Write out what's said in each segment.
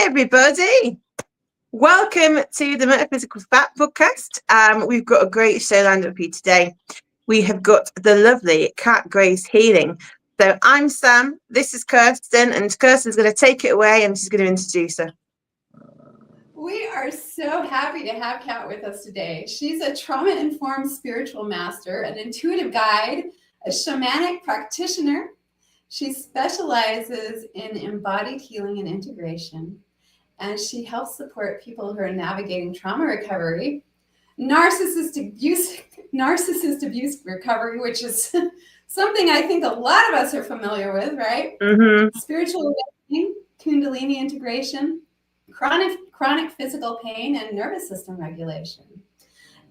everybody. Welcome to the Metaphysical Fat podcast. We've got a great show lined up for you today. We have got the lovely Kat Grace Healing. So I'm Sam, this is Kirsten, and Kirsten's going to take it away and she's going to introduce her. We are so happy to have Kat with us today. She's a trauma-informed spiritual master, an intuitive guide, a shamanic practitioner. She specializes in embodied healing and integration, and she helps support people who are navigating trauma recovery, narcissist abuse recovery, which is something I think a lot of us are familiar with, right? Mm-hmm. Spiritual awakening, kundalini integration, chronic physical pain, and nervous system regulation.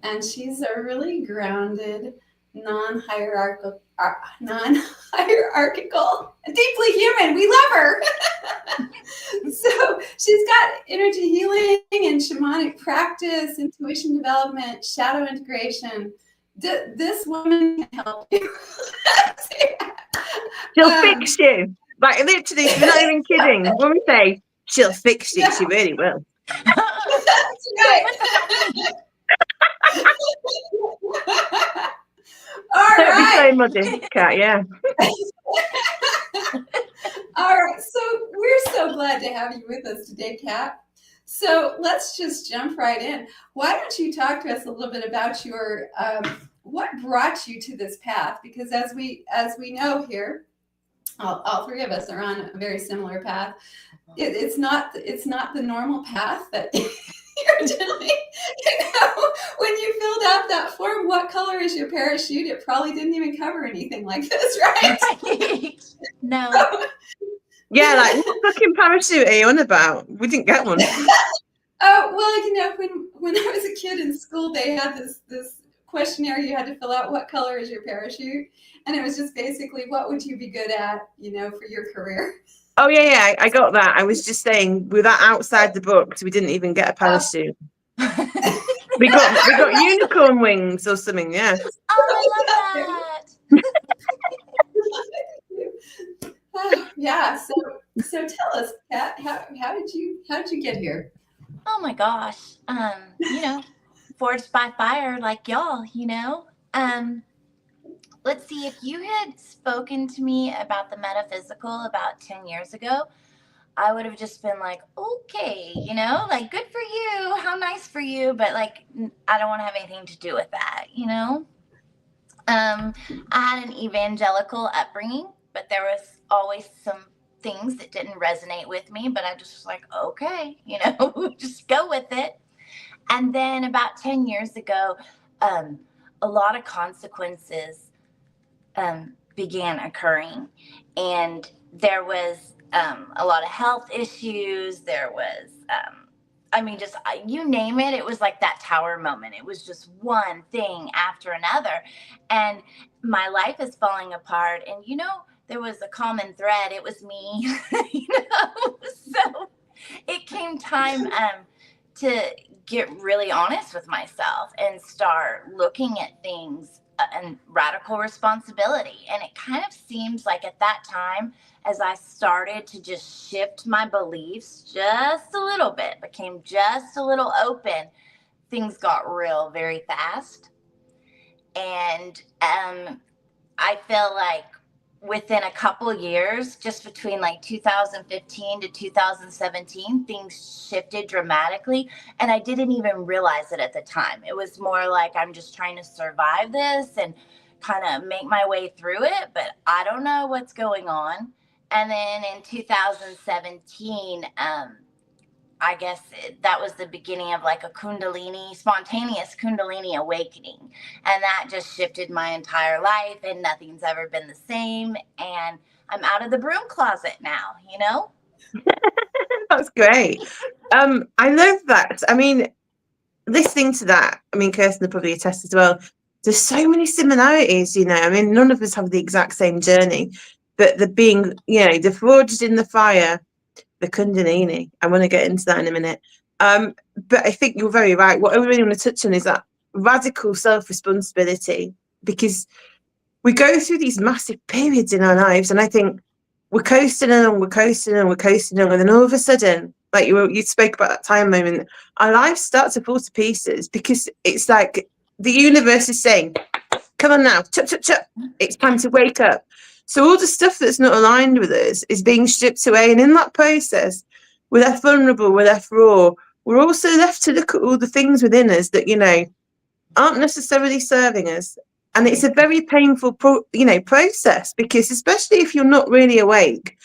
And she's a really grounded, non-hierarchical, deeply human. We love her. So she's got energy healing and shamanic practice, intuition development, shadow integration. This woman can help you. She'll fix you. Like, literally, we're not even kidding. When we say she'll fix you, she really will. That's right. All Don't right. be so muddy, Kat, yeah. All right, so we're so glad to have you with us today, Kat. So let's just jump right in. Why don't you talk to us a little bit about your what brought you to this path? Because as we know here, all three of us are on a very similar path. It's not the normal path that you're doing. When you filled out that form, what color is your parachute? It probably didn't even cover anything like this, right? No. Yeah, like, what fucking parachute are you on about? We didn't get one. Oh, well, when I was a kid in school, they had this questionnaire you had to fill out. What color is your parachute? And it was just basically, what would you be good at, for your career? Oh, yeah, I got that. I was just saying, we were outside the books. We didn't even get a parachute. We got unicorn wings or something, yeah. Oh, I love that. Yeah, so tell us, Kat, how did you get here? Oh my gosh. Forged by fire like y'all, Let's see, if you had spoken to me about the metaphysical about 10 years ago, I would have just been like, okay, like, good for you. How nice for you. But like, I don't want to have anything to do with that, I had an evangelical upbringing, but there was always some things that didn't resonate with me, but I just was like, okay, just go with it. And then about 10 years ago, a lot of consequences began occurring, and there was a lot of health issues. There was, just you name it. It was like that tower moment. It was just one thing after another, and my life is falling apart. And there was a common thread. It was me. So it came time to get really honest with myself and start looking at things and radical responsibility. And it kind of seems like at that time, as I started to just shift my beliefs just a little bit, became just a little open, things got real very fast. And I feel like within a couple years, just between like 2015 to 2017, things shifted dramatically. And I didn't even realize it at the time. It was more like, I'm just trying to survive this and kind of make my way through it, but I don't know what's going on. And then in 2017, I guess that was the beginning of like a spontaneous kundalini awakening. And that just shifted my entire life, and nothing's ever been the same. And I'm out of the broom closet now, That's great. I love that. Listening to that, Kirsten will probably attest as well. There's so many similarities, none of us have the exact same journey, but the being, the forged in the fire, the kundalini. I want to get into that in a minute. But I think you're very right. What I really want to touch on is that radical self-responsibility, because we go through these massive periods in our lives, and I think we're coasting along, and then all of a sudden like you spoke about that time moment, our lives start to fall to pieces because it's like the universe is saying, come on now, chup, chup, chup. It's time to wake up. So all the stuff that's not aligned with us is being stripped away. And in that process, we're left vulnerable, we're left raw. We're also left to look at all the things within us that, you know, aren't necessarily serving us. And it's a very painful, process, because especially if you're not really awake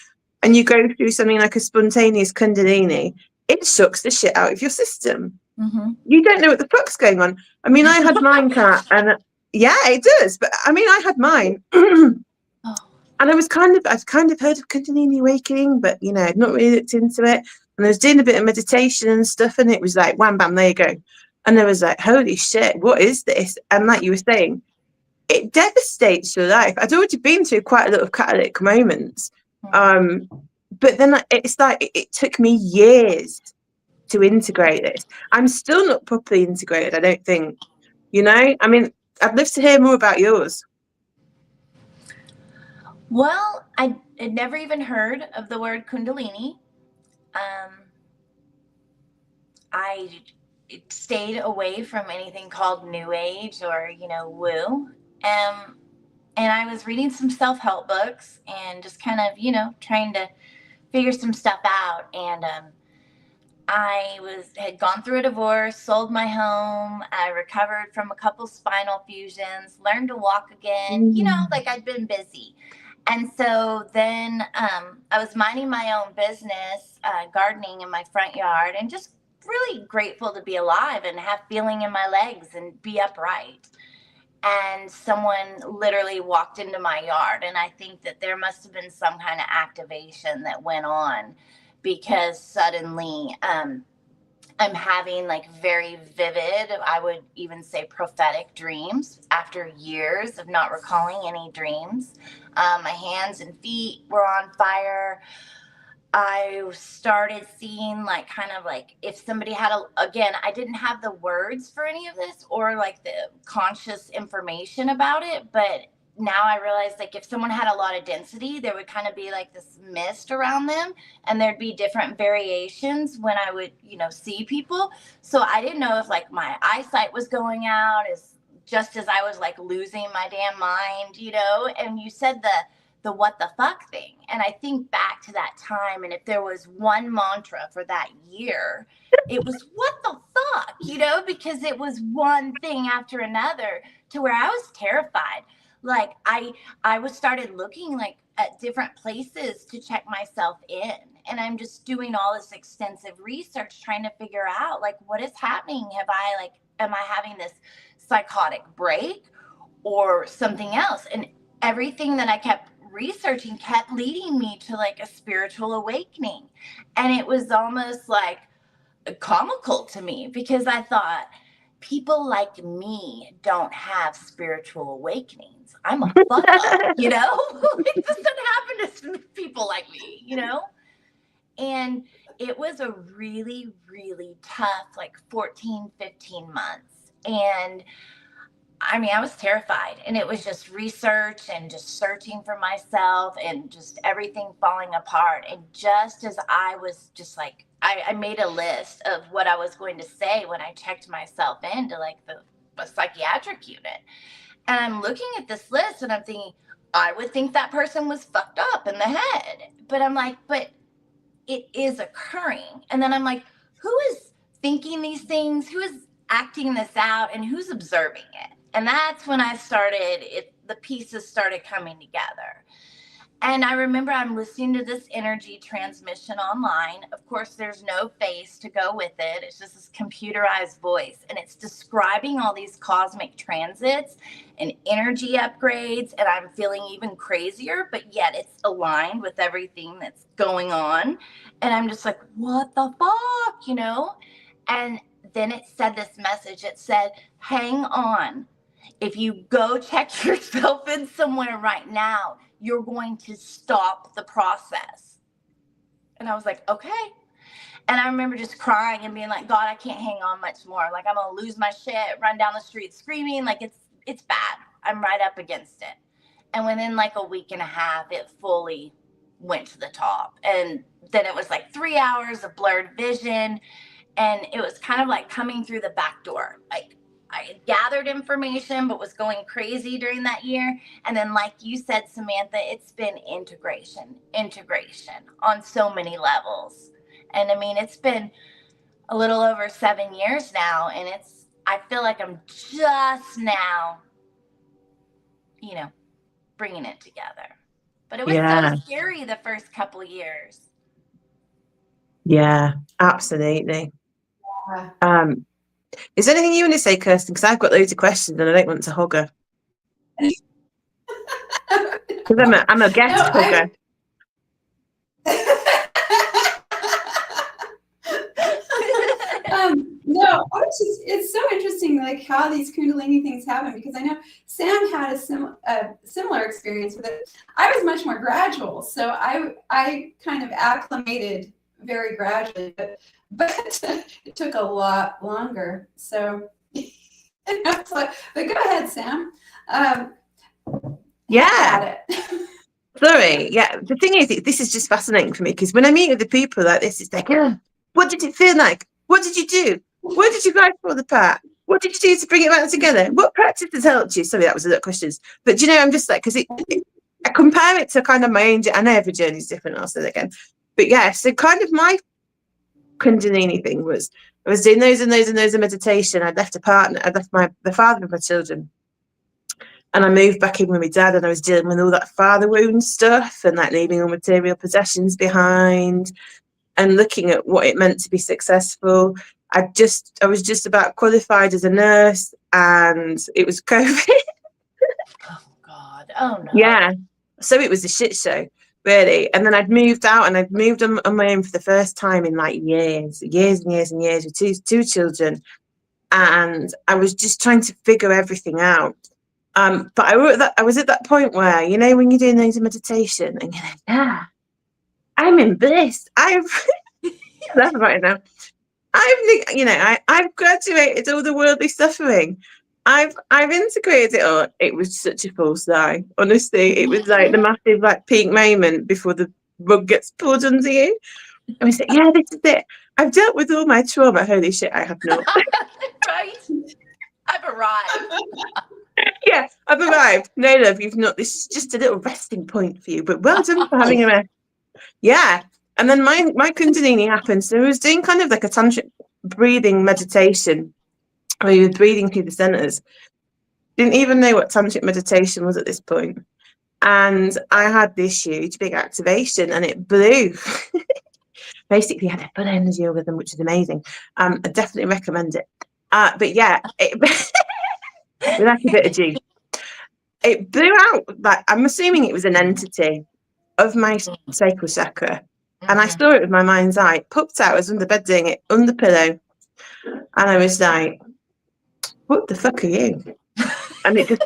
and you go through something like a spontaneous kundalini, it sucks the shit out of your system. Mm-hmm. You don't know what the fuck's going on. I mean, I had mine, Kat, and yeah, it does. But I mean, I had mine. And I've kind of heard of Kundalini awakening, but you know, I'd not really looked into it. And I was doing a bit of meditation and stuff, and it was like, wham, bam, there you go. And I was like, holy shit, what is this? And like you were saying, it devastates your life. I'd already been through quite a lot of catalytic moments. But then it's like, it took me years to integrate this. I'm still not properly integrated, I don't think. You know, I mean, I'd love to hear more about yours. Well, I had never even heard of the word Kundalini. I stayed away from anything called New Age or, you know, woo. And I was reading some self-help books and just kind of, you know, trying to figure some stuff out. And I had gone through a divorce, sold my home. I recovered from a couple spinal fusions, learned to walk again, you know, like I'd been busy. And so then I was minding my own business, gardening in my front yard, and just really grateful to be alive and have feeling in my legs and be upright. And someone literally walked into my yard. And I think that there must have been some kind of activation that went on, because suddenly I'm having like very vivid, I would even say prophetic dreams after years of not recalling any dreams. My hands and feet were on fire. I started seeing like kind of like if somebody had again, I didn't have the words for any of this or like the conscious information about it, but now I realize like if someone had a lot of density, there would kind of be like this mist around them, and there'd be different variations when I would, you know, see people. So I didn't know if like my eyesight was going out just as I was like losing my damn mind, you know. And you said the what the fuck thing. And I think back to that time, and if there was one mantra for that year, it was what the fuck, you know, because it was one thing after another to where I was terrified. Like I was started looking like at different places to check myself in. And I'm just doing all this extensive research trying to figure out like what is happening. Am I having this psychotic break or something else? And everything that I kept researching kept leading me to like a spiritual awakening. And it was almost like comical to me because I thought people like me don't have spiritual awakenings. I'm a fuck up, you know? It doesn't happen to people like me, you know? And it was a really, really tough, like 14, 15 months. And I mean, I was terrified, and it was just research and just searching for myself and just everything falling apart. And just as I was just like, I made a list of what I was going to say when I checked myself into like the psychiatric unit. And I'm looking at this list and I'm thinking, I would think that person was fucked up in the head. But I'm like, but it is occurring. And then I'm like, who is thinking these things? Who is acting this out? And who's observing it? And that's when I the pieces started coming together. And I remember I'm listening to this energy transmission online. Of course, there's no face to go with it. It's just this computerized voice. And it's describing all these cosmic transits and energy upgrades. And I'm feeling even crazier, but yet it's aligned with everything that's going on. And I'm just like, what the fuck, you know? And then it said this message. It said, hang on. If you go check yourself in somewhere right now, you're going to stop the process. And I was like, okay. And I remember just crying and being like, God, I can't hang on much more. Like, I'm going to lose my shit, run down the street screaming. Like, it's bad. I'm right up against it. And within like a week and a half, it fully went to the top. And then it was like 3 hours of blurred vision. And it was kind of like coming through the back door. Like I had gathered information, but was going crazy during that year. And then, like you said, Samantha, it's been integration on so many levels. And I mean, it's been a little over 7 years now. And I feel like I'm just now, you know, bringing it together. But it was so scary the first couple of years. Yeah, absolutely. Yeah. Is there anything you want to say, Kirsten? Because I've got loads of questions and I don't want to hog her. Because I'm a guest hugger. No, it's so interesting, like how these kundalini things happen, because I know Sam had a similar experience with it. I was much more gradual, so I kind of acclimated very gradually, but it took a lot longer. So, but go ahead, Sam. Yeah. Sorry. Yeah. The thing is, this is just fascinating for me, because when I meet with the people like this, it's like, what did it feel like? What did you do? Where did you guys fall apart? What did you do to bring it back together? What practice has helped you? Sorry, that was a lot of questions. But you know, I'm just like, because I compare it to kind of my own. I know every journey is different. I'll say that again. But yeah, so kind of my kundalini thing was, I was doing those and those and those of meditation. I'd left a partner. I'd left the father of my children. And I moved back in with my dad, and I was dealing with all that father wound stuff and like leaving all material possessions behind and looking at what it meant to be successful. I was just about qualified as a nurse, and it was COVID. Oh God. Oh no. Yeah. So it was a shit show, really. And then I'd moved out, and I'd moved on my own for the first time in like years and years with two children. And I was just trying to figure everything out. But I was at that point where, you know, when you're doing those in meditation and you're like, I'm in bliss. I've that's about it now. I've graduated all the worldly suffering. I've integrated it all. It was such a false lie. Honestly, it was like the massive like peak moment before the rug gets pulled under you. And we said, yeah, this is it. I've dealt with all my trauma. Holy shit, I have not. Right? I've arrived. Yeah, I've arrived. No, love, you've not. This is just a little resting point for you. But well done for having a rest. Yeah. And then my kundalini happened. So I was doing kind of like a tantric breathing meditation where you were breathing through the centers. Didn't even know what tantric meditation was at this point. And I had this huge big activation, and it blew. Basically, I had a full energy orgasm, which is amazing. I definitely recommend it. But yeah, without a bit of juice, it blew out. Like, I'm assuming it was an entity of my sacral chakra. And I saw it with my mind's eye. It popped out. I was under bed doing it, under the pillow. And I was like, what the fuck are you? And it just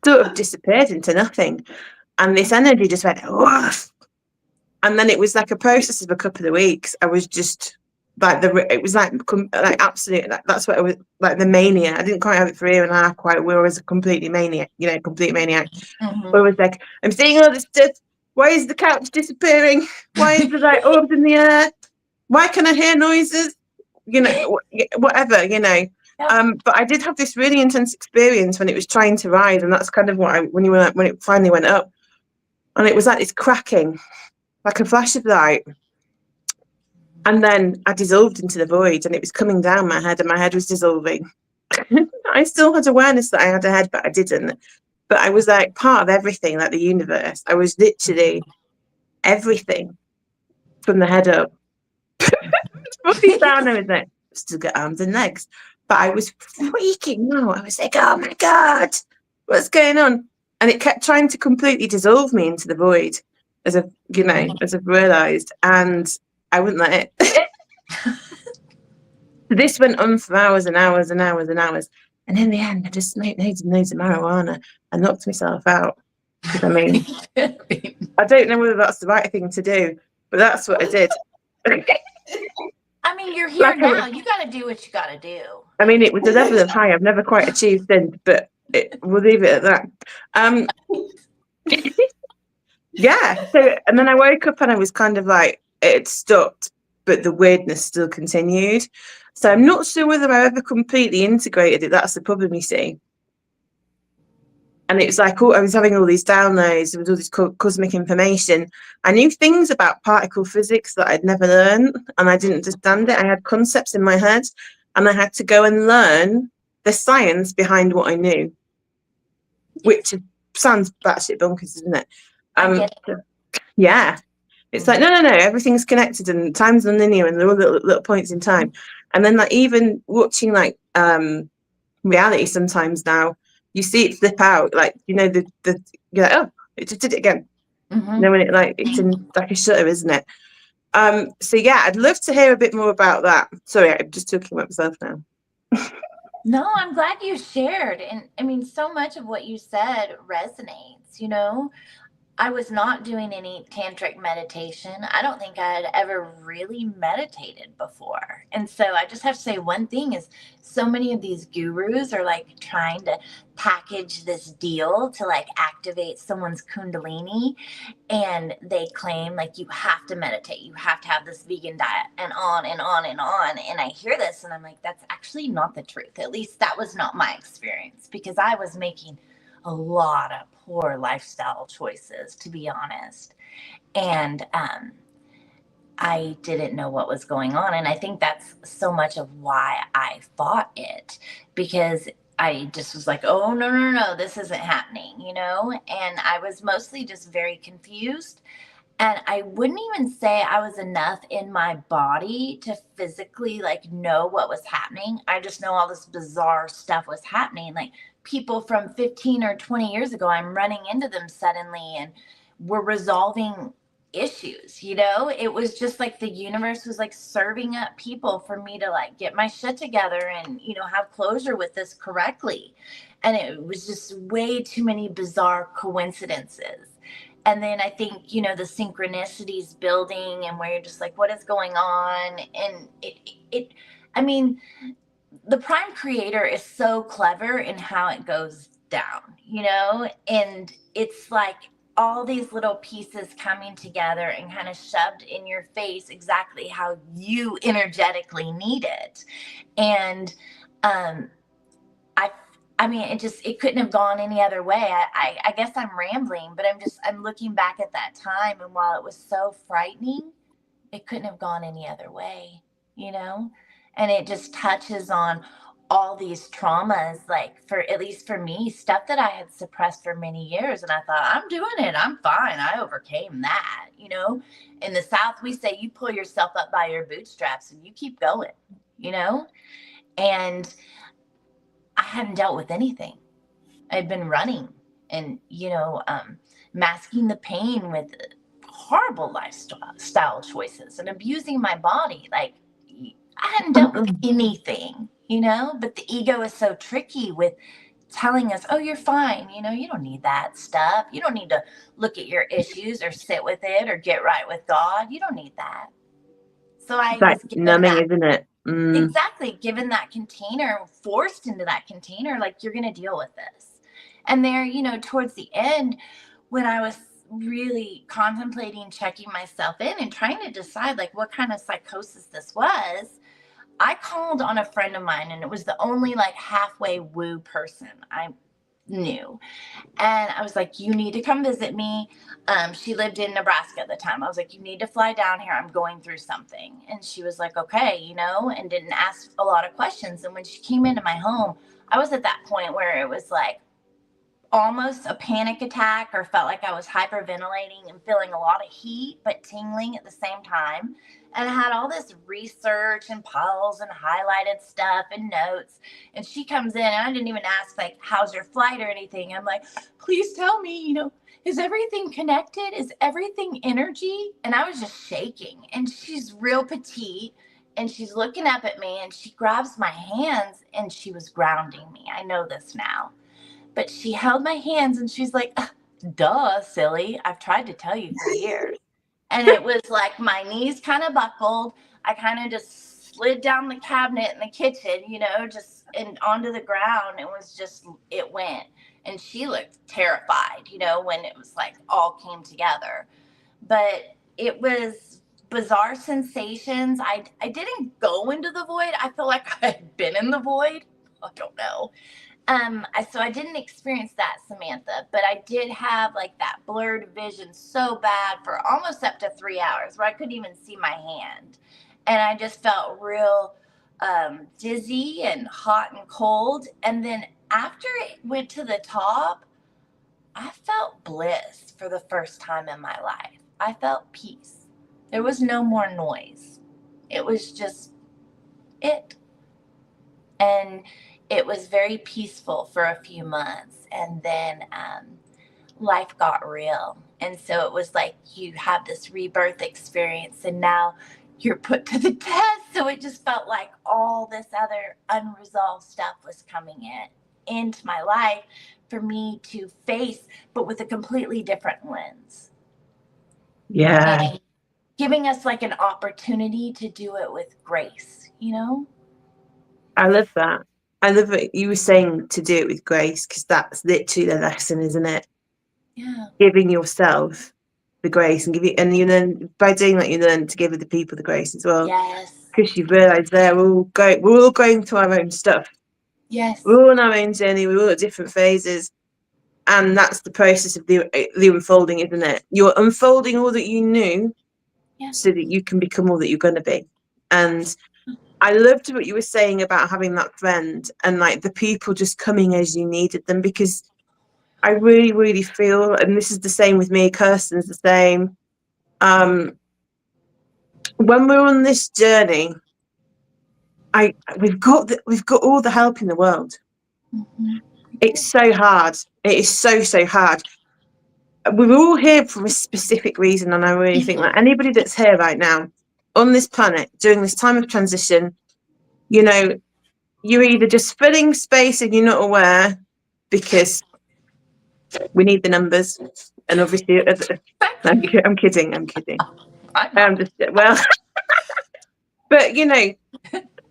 sort of disappeared into nothing. And this energy just went, woof. And then it was like a process of a couple of weeks. I was just like, it was like absolute, that's what it was, like the mania. I didn't quite have it for a year and a half quite. We were as a completely maniac, complete maniac. Where it was like, I'm seeing all this stuff. Why is the couch disappearing? Why is there like orbs in the air? Why can I hear noises? Whatever, Yep. But I did have this really intense experience when it was trying to rise, and that's kind of what when it finally went up, and it was like this cracking, like a flash of light, and then I dissolved into the void, and it was coming down my head, and my head was dissolving. I still had awareness that I had a head, but I didn't. But I was like part of everything, like the universe. I was literally everything from the head up. Looking down, I was like, still got arms and legs. But I was freaking out. I was like, oh my God, what's going on? And it kept trying to completely dissolve me into the void, as I've realised. And I wouldn't let it. This went on for hours and hours and hours and hours. And in the end, I just smoked loads and loads of marijuana and knocked myself out. I mean, I don't know whether that's the right thing to do, but that's what I did. I mean, you're here now. You got to do what you got to do. I mean, it was a level of high I've never quite achieved since, but we'll leave it at that. Yeah. So, and then I woke up and I was kind of like, it had stopped, but the weirdness still continued. So I'm not sure whether I ever completely integrated it. That's the problem, you see. And it was like, oh, I was having all these downloads with all this cosmic information. I knew things about particle physics that I'd never learned, and I didn't understand it. I had concepts in my head, and I had to go and learn the science behind what I knew, which sounds batshit bonkers, isn't it? I get it. Yeah. It's like, no, everything's connected and time's non-linear and there are little points in time. And then like even watching like reality sometimes now, you see it flip out, like, you know, the you're like, oh, it just did it again. Mm-hmm. You know, when it like it's in like a shutter, isn't it? So yeah, I'd love to hear a bit more about that. Sorry, I'm just talking about myself now. No, I'm glad you shared. And I mean, so much of what you said resonates, you know. I was not doing any tantric meditation. I don't think I had ever really meditated before. And so I just have to say one thing is so many of these gurus are like trying to package this deal to like activate someone's kundalini. And they claim like you have to meditate, you have to have this vegan diet, and on and on and on. And I hear this and I'm like, that's actually not the truth. At least that was not my experience, because I was making a lot of poor lifestyle choices, to be honest. And I didn't know what was going on. And I think that's so much of why I fought it, because I just was like, oh, no, this isn't happening, you know? And I was mostly just very confused. And I wouldn't even say I was enough in my body to physically like know what was happening. I just know all this bizarre stuff was happening. Like people from 15 or 20 years ago, I'm running into them suddenly and we're resolving issues, you know? It was just like the universe was like serving up people for me to like get my shit together and, you know, have closure with this correctly. And it was just way too many bizarre coincidences. And then I think, you know, the synchronicities building and where you're just like, what is going on? And I mean, the prime creator is so clever in how it goes down, you know? And it's like all these little pieces coming together and kind of shoved in your face exactly how you energetically need it. And I mean, it couldn't have gone any other way. I guess I'm rambling, but I'm looking back at that time. And while it was so frightening, it couldn't have gone any other way, you know? And it just touches on all these traumas, like at least for me, stuff that I had suppressed for many years. And I thought, I'm doing it. I'm fine. I overcame that, you know? In the South, we say you pull yourself up by your bootstraps and you keep going, you know? And I hadn't dealt with anything. I'd been running and, you know, masking the pain with horrible lifestyle choices and abusing my body. Like I hadn't dealt with anything, you know, but the ego is so tricky with telling us, oh, you're fine. You know, you don't need that stuff. You don't need to look at your issues or sit with it or get right with God. You don't need that. So I was given numbing, that. isn't it? Exactly. Given that container, forced into that container, like you're going to deal with this. And there, you know, towards the end, when I was really contemplating checking myself in and trying to decide like what kind of psychosis this was, I called on a friend of mine, and it was the only like halfway woo person I knew. And I was like, you need to come visit me. She lived in Nebraska at the time. I was like, you need to fly down here. I'm going through something. And she was like, okay, you know, and didn't ask a lot of questions. And when she came into my home, I was at that point where it was like almost a panic attack, or felt like I was hyperventilating and feeling a lot of heat, but tingling at the same time. And I had all this research and puzzles and highlighted stuff and notes. And she comes in and I didn't even ask like, how's your flight or anything. I'm like, please tell me, you know, is everything connected? Is everything energy? And I was just shaking. And she's real petite and she's looking up at me and she grabs my hands and she was grounding me. I know this now. But she held my hands and she's like, duh, silly. I've tried to tell you for years. And it was like my knees kind of buckled. I kind of just slid down the cabinet in the kitchen, you know, just and onto the ground. It was just, it went. And she looked terrified, you know, when it was like all came together. But it was bizarre sensations. I didn't go into the void. I feel like I had been in the void. I don't know. So I didn't experience that, Samantha, but I did have like that blurred vision so bad for almost up to 3 hours where I couldn't even see my hand. And I just felt real dizzy and hot and cold. And then after it went to the top, I felt bliss for the first time in my life. I felt peace. There was no more noise. It was just it. And it was very peaceful for a few months. And then life got real. And so it was like you have this rebirth experience and now you're put to the test. So it just felt like all this other unresolved stuff was coming into my life for me to face, but with a completely different lens. Yeah. And giving us like an opportunity to do it with grace, you know? I love that. I love what you were saying, to do it with grace, because that's literally the lesson, isn't it? Yeah. Giving yourself the grace and and you learn, by doing that, you learn to give other people the grace as well. Yes. Because you've realised we're all going through our own stuff. Yes. We're all on our own journey. We're all at different phases. And that's the process of the unfolding, isn't it? You're unfolding all that you knew so that you can become all that you're going to be. And I loved what you were saying about having that friend and like the people just coming as you needed them, because I really, really feel, and this is the same with me, Kirsten's the same. When we're on this journey, we've got all the help in the world. Mm-hmm. It's so hard. It is so hard. We're all here for a specific reason, and I really think that anybody that's here right now on this planet during this time of transition, you know, you're either just filling space and you're not aware because we need the numbers, and obviously I'm kidding. I'm just, well, but you know,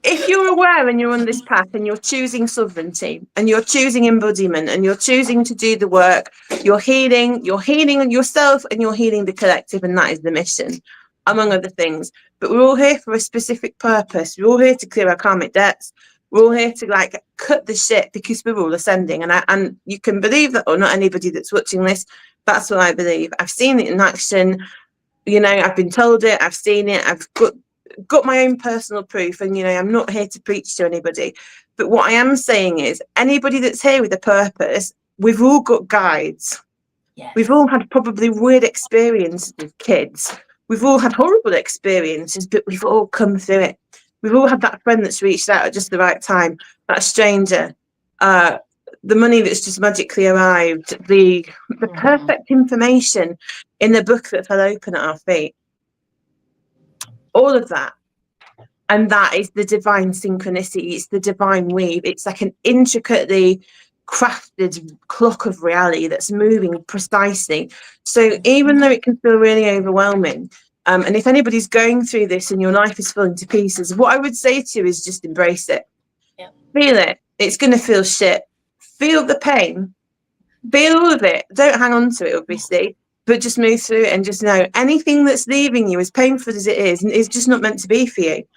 if you're aware and you're on this path and you're choosing sovereignty and you're choosing embodiment and you're choosing to do the work, you're healing yourself and you're healing the collective, and that is the mission, among other things. But we're all here for a specific purpose. We're all here to clear our karmic debts. We're all here to like cut the shit, because we're all ascending. And you can believe that or not, anybody that's watching this, that's what I believe. I've seen it in action. You know, I've been told it, I've seen it, I've got my own personal proof, and you know, I'm not here to preach to anybody, but what I am saying is anybody that's here with a purpose, we've all got guides. Yes. We've all had probably weird experiences with kids, we've all had horrible experiences, but we've all come through it. We've all had that friend that's reached out at just the right time, that stranger, the money that's just magically arrived, the perfect information in the book that fell open at our feet. All of that. And that is the divine synchronicity. It's the divine weave. It's like an intricately crafted clock of reality that's moving precisely. So even though it can feel really overwhelming, and if anybody's going through this and your life is falling to pieces, what I would say to you is just embrace it. Yeah. Feel it. It's going to feel shit. Feel the pain. Feel all of it. Don't hang on to it, obviously. But just move through it and just know anything that's leaving you, as painful as it is just not meant to be for you.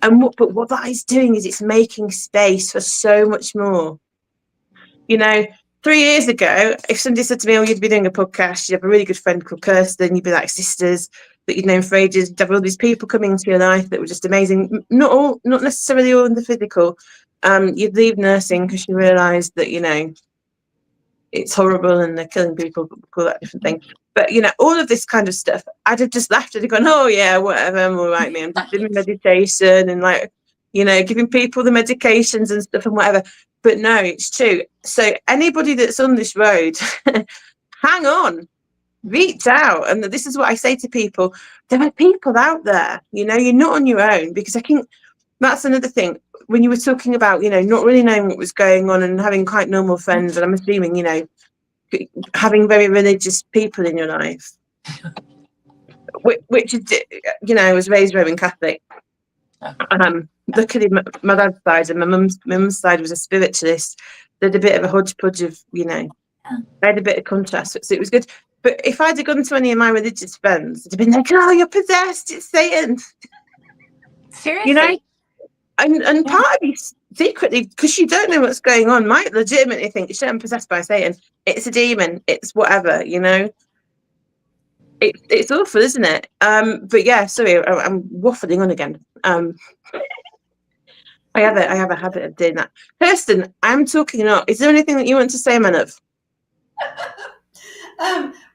And what that is doing is it's making space for so much more. You know, 3 years ago, if somebody said to me, oh, you'd be doing a podcast, you'd have a really good friend called Kirsten, you'd be like sisters that you'd known for ages, you'd have all these people coming into your life that were just amazing. Not necessarily all in the physical. You'd leave nursing because you realised that, you know, it's horrible and they're killing people, but we call that a different thing. But, you know, all of this kind of stuff, I'd have just laughed and gone, oh, yeah, whatever, I'm all right, man. I'm just doing meditation and, like, you know, giving people the medications and stuff and whatever. But no, it's true. So anybody that's on this road, hang on, reach out. And this is what I say to people. There are people out there, you know, you're not on your own, because I think that's another thing. When you were talking about, you know, not really knowing what was going on and having quite normal friends, and I'm assuming, you know, having very religious people in your life, which is, you know, I was raised Roman Catholic. Luckily, my dad's side and my mum's side was a spiritualist. They had a bit of a hodgepodge of, I had a bit of contrast, so it was good. But if I'd have gone to any of my religious friends, they'd have been like, "Oh, you're possessed, it's Satan." Seriously. And part of you secretly, because you don't know what's going on, might legitimately think, "Shit, I'm possessed by Satan. It's a demon. It's whatever." It's awful, isn't it? But yeah, sorry, I'm waffling on again. I have a habit of doing that. Kirsten, I'm talking a lot. Is there anything that you want to say, my love?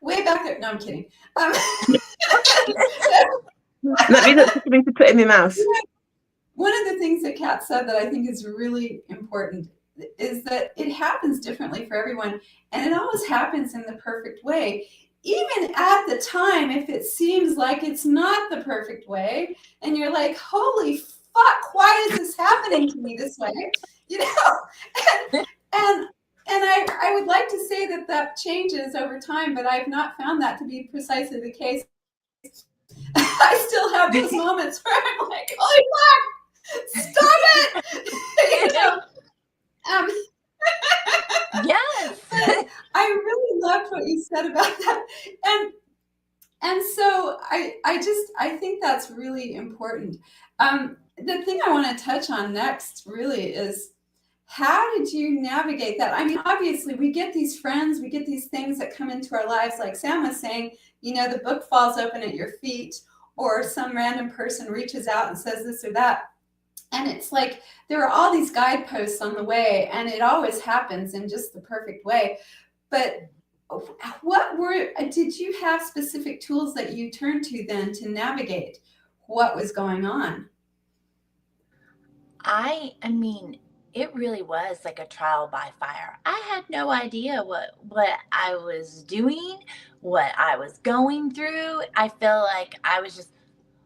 Way back there. No, I'm kidding. Let me look for something to put in my mouth. One of the things that Kat said that I think is really important is that it happens differently for everyone, and it always happens in the perfect way. Even at the time, if it seems like it's not the perfect way, and you're like, "Holy fuck, why is this happening to me this way?" And I would like to say that changes over time, but I've not found that to be precisely the case. I still have those moments where I'm like, "Holy fuck, stop it!" Yes. I really loved what you said about that, and so I think that's really important. The thing I want to touch on next really is, how did you navigate that? I mean, obviously we get these friends, we get these things that come into our lives, like Sam was saying, the book falls open at your feet, or some random person reaches out and says this or that. And it's like, there are all these guideposts on the way, and it always happens in just the perfect way. But did you have specific tools that you turned to then to navigate what was going on? I mean, it really was like a trial by fire. I had no idea what I was doing, what I was going through. I feel like I was just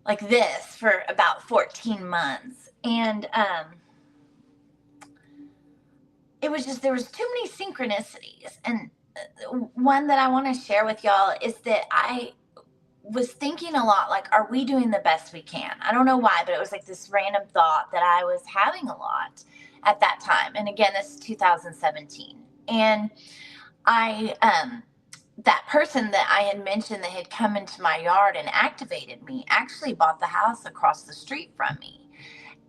like this for about 14 months. And it was just, there was too many synchronicities. And one that I want to share with y'all is that I was thinking a lot, like, are we doing the best we can? I don't know why, but it was like this random thought that I was having a lot at that time. And again, this is 2017. And that person that I had mentioned that had come into my yard and activated me actually bought the house across the street from me.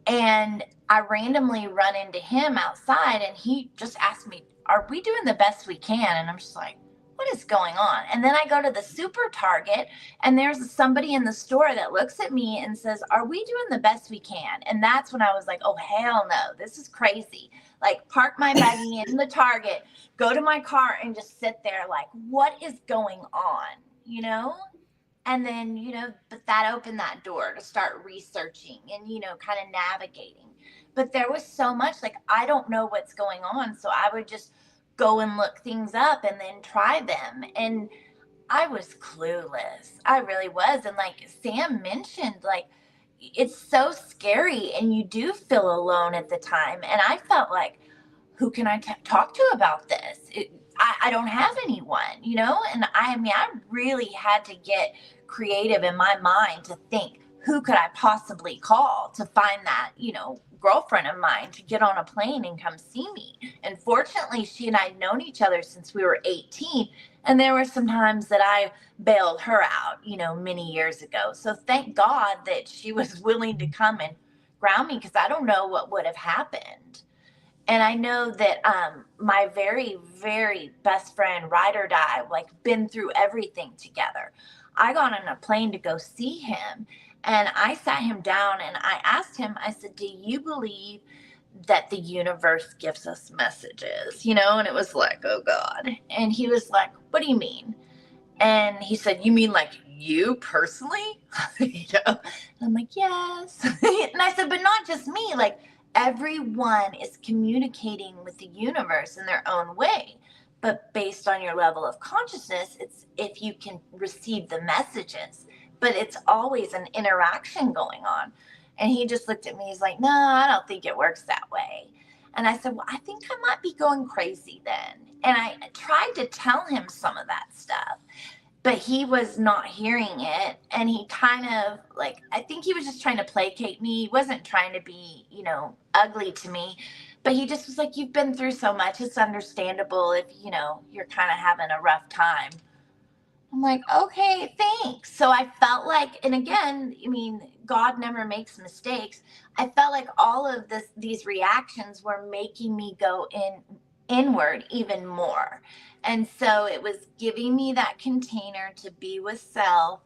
And I randomly run into him outside, and he just asked me, "Are we doing the best we can?" And I'm just like, what is going on? And then I go to the super Target, and there's somebody in the store that looks at me and says, "Are we doing the best we can?" And that's when I was like, oh, hell no, this is crazy. Like, park my buggy in the Target, go to my car, and just sit there like, what is going on, And then, but that opened that door to start researching and, kind of navigating. But there was so much, like, I don't know what's going on. So I would just go and look things up and then try them. And I was clueless. I really was. And like Sam mentioned, like, it's so scary and you do feel alone at the time. And I felt like, who can I talk to about this? I don't have anyone, And I really had to get creative in my mind to think, who could I possibly call to find that, girlfriend of mine to get on a plane and come see me. And fortunately, she and I had known each other since we were 18. And there were some times that I bailed her out, many years ago. So thank God that she was willing to come and ground me, because I don't know what would have happened. And I know that my very, very best friend, ride or die, like, been through everything together. I got on a plane to go see him, and I sat him down and I asked him, I said, "Do you believe that the universe gives us messages?" And it was like, oh God. And he was like, "What do you mean?" And he said, "You mean like you personally?" And I'm like, "Yes." And I said, "But not just me, like, everyone is communicating with the universe in their own way. But based on your level of consciousness, it's if you can receive the messages. But it's always an interaction going on." And he just looked at me. He's like, "No, I don't think it works that way." And I said, "Well, I think I might be going crazy then." And I tried to tell him some of that stuff. but he was not hearing it. And he kind of like, I think he was just trying to placate me. He wasn't trying to be, you know, ugly to me, but he just was like, you've been through so much. It's understandable if, you know, you're kind of having a rough time. I'm like, okay, thanks. So I felt like, and again, I mean, God never makes mistakes. I felt like all of these reactions were making me go inward even more. And so it was giving me that container to be with self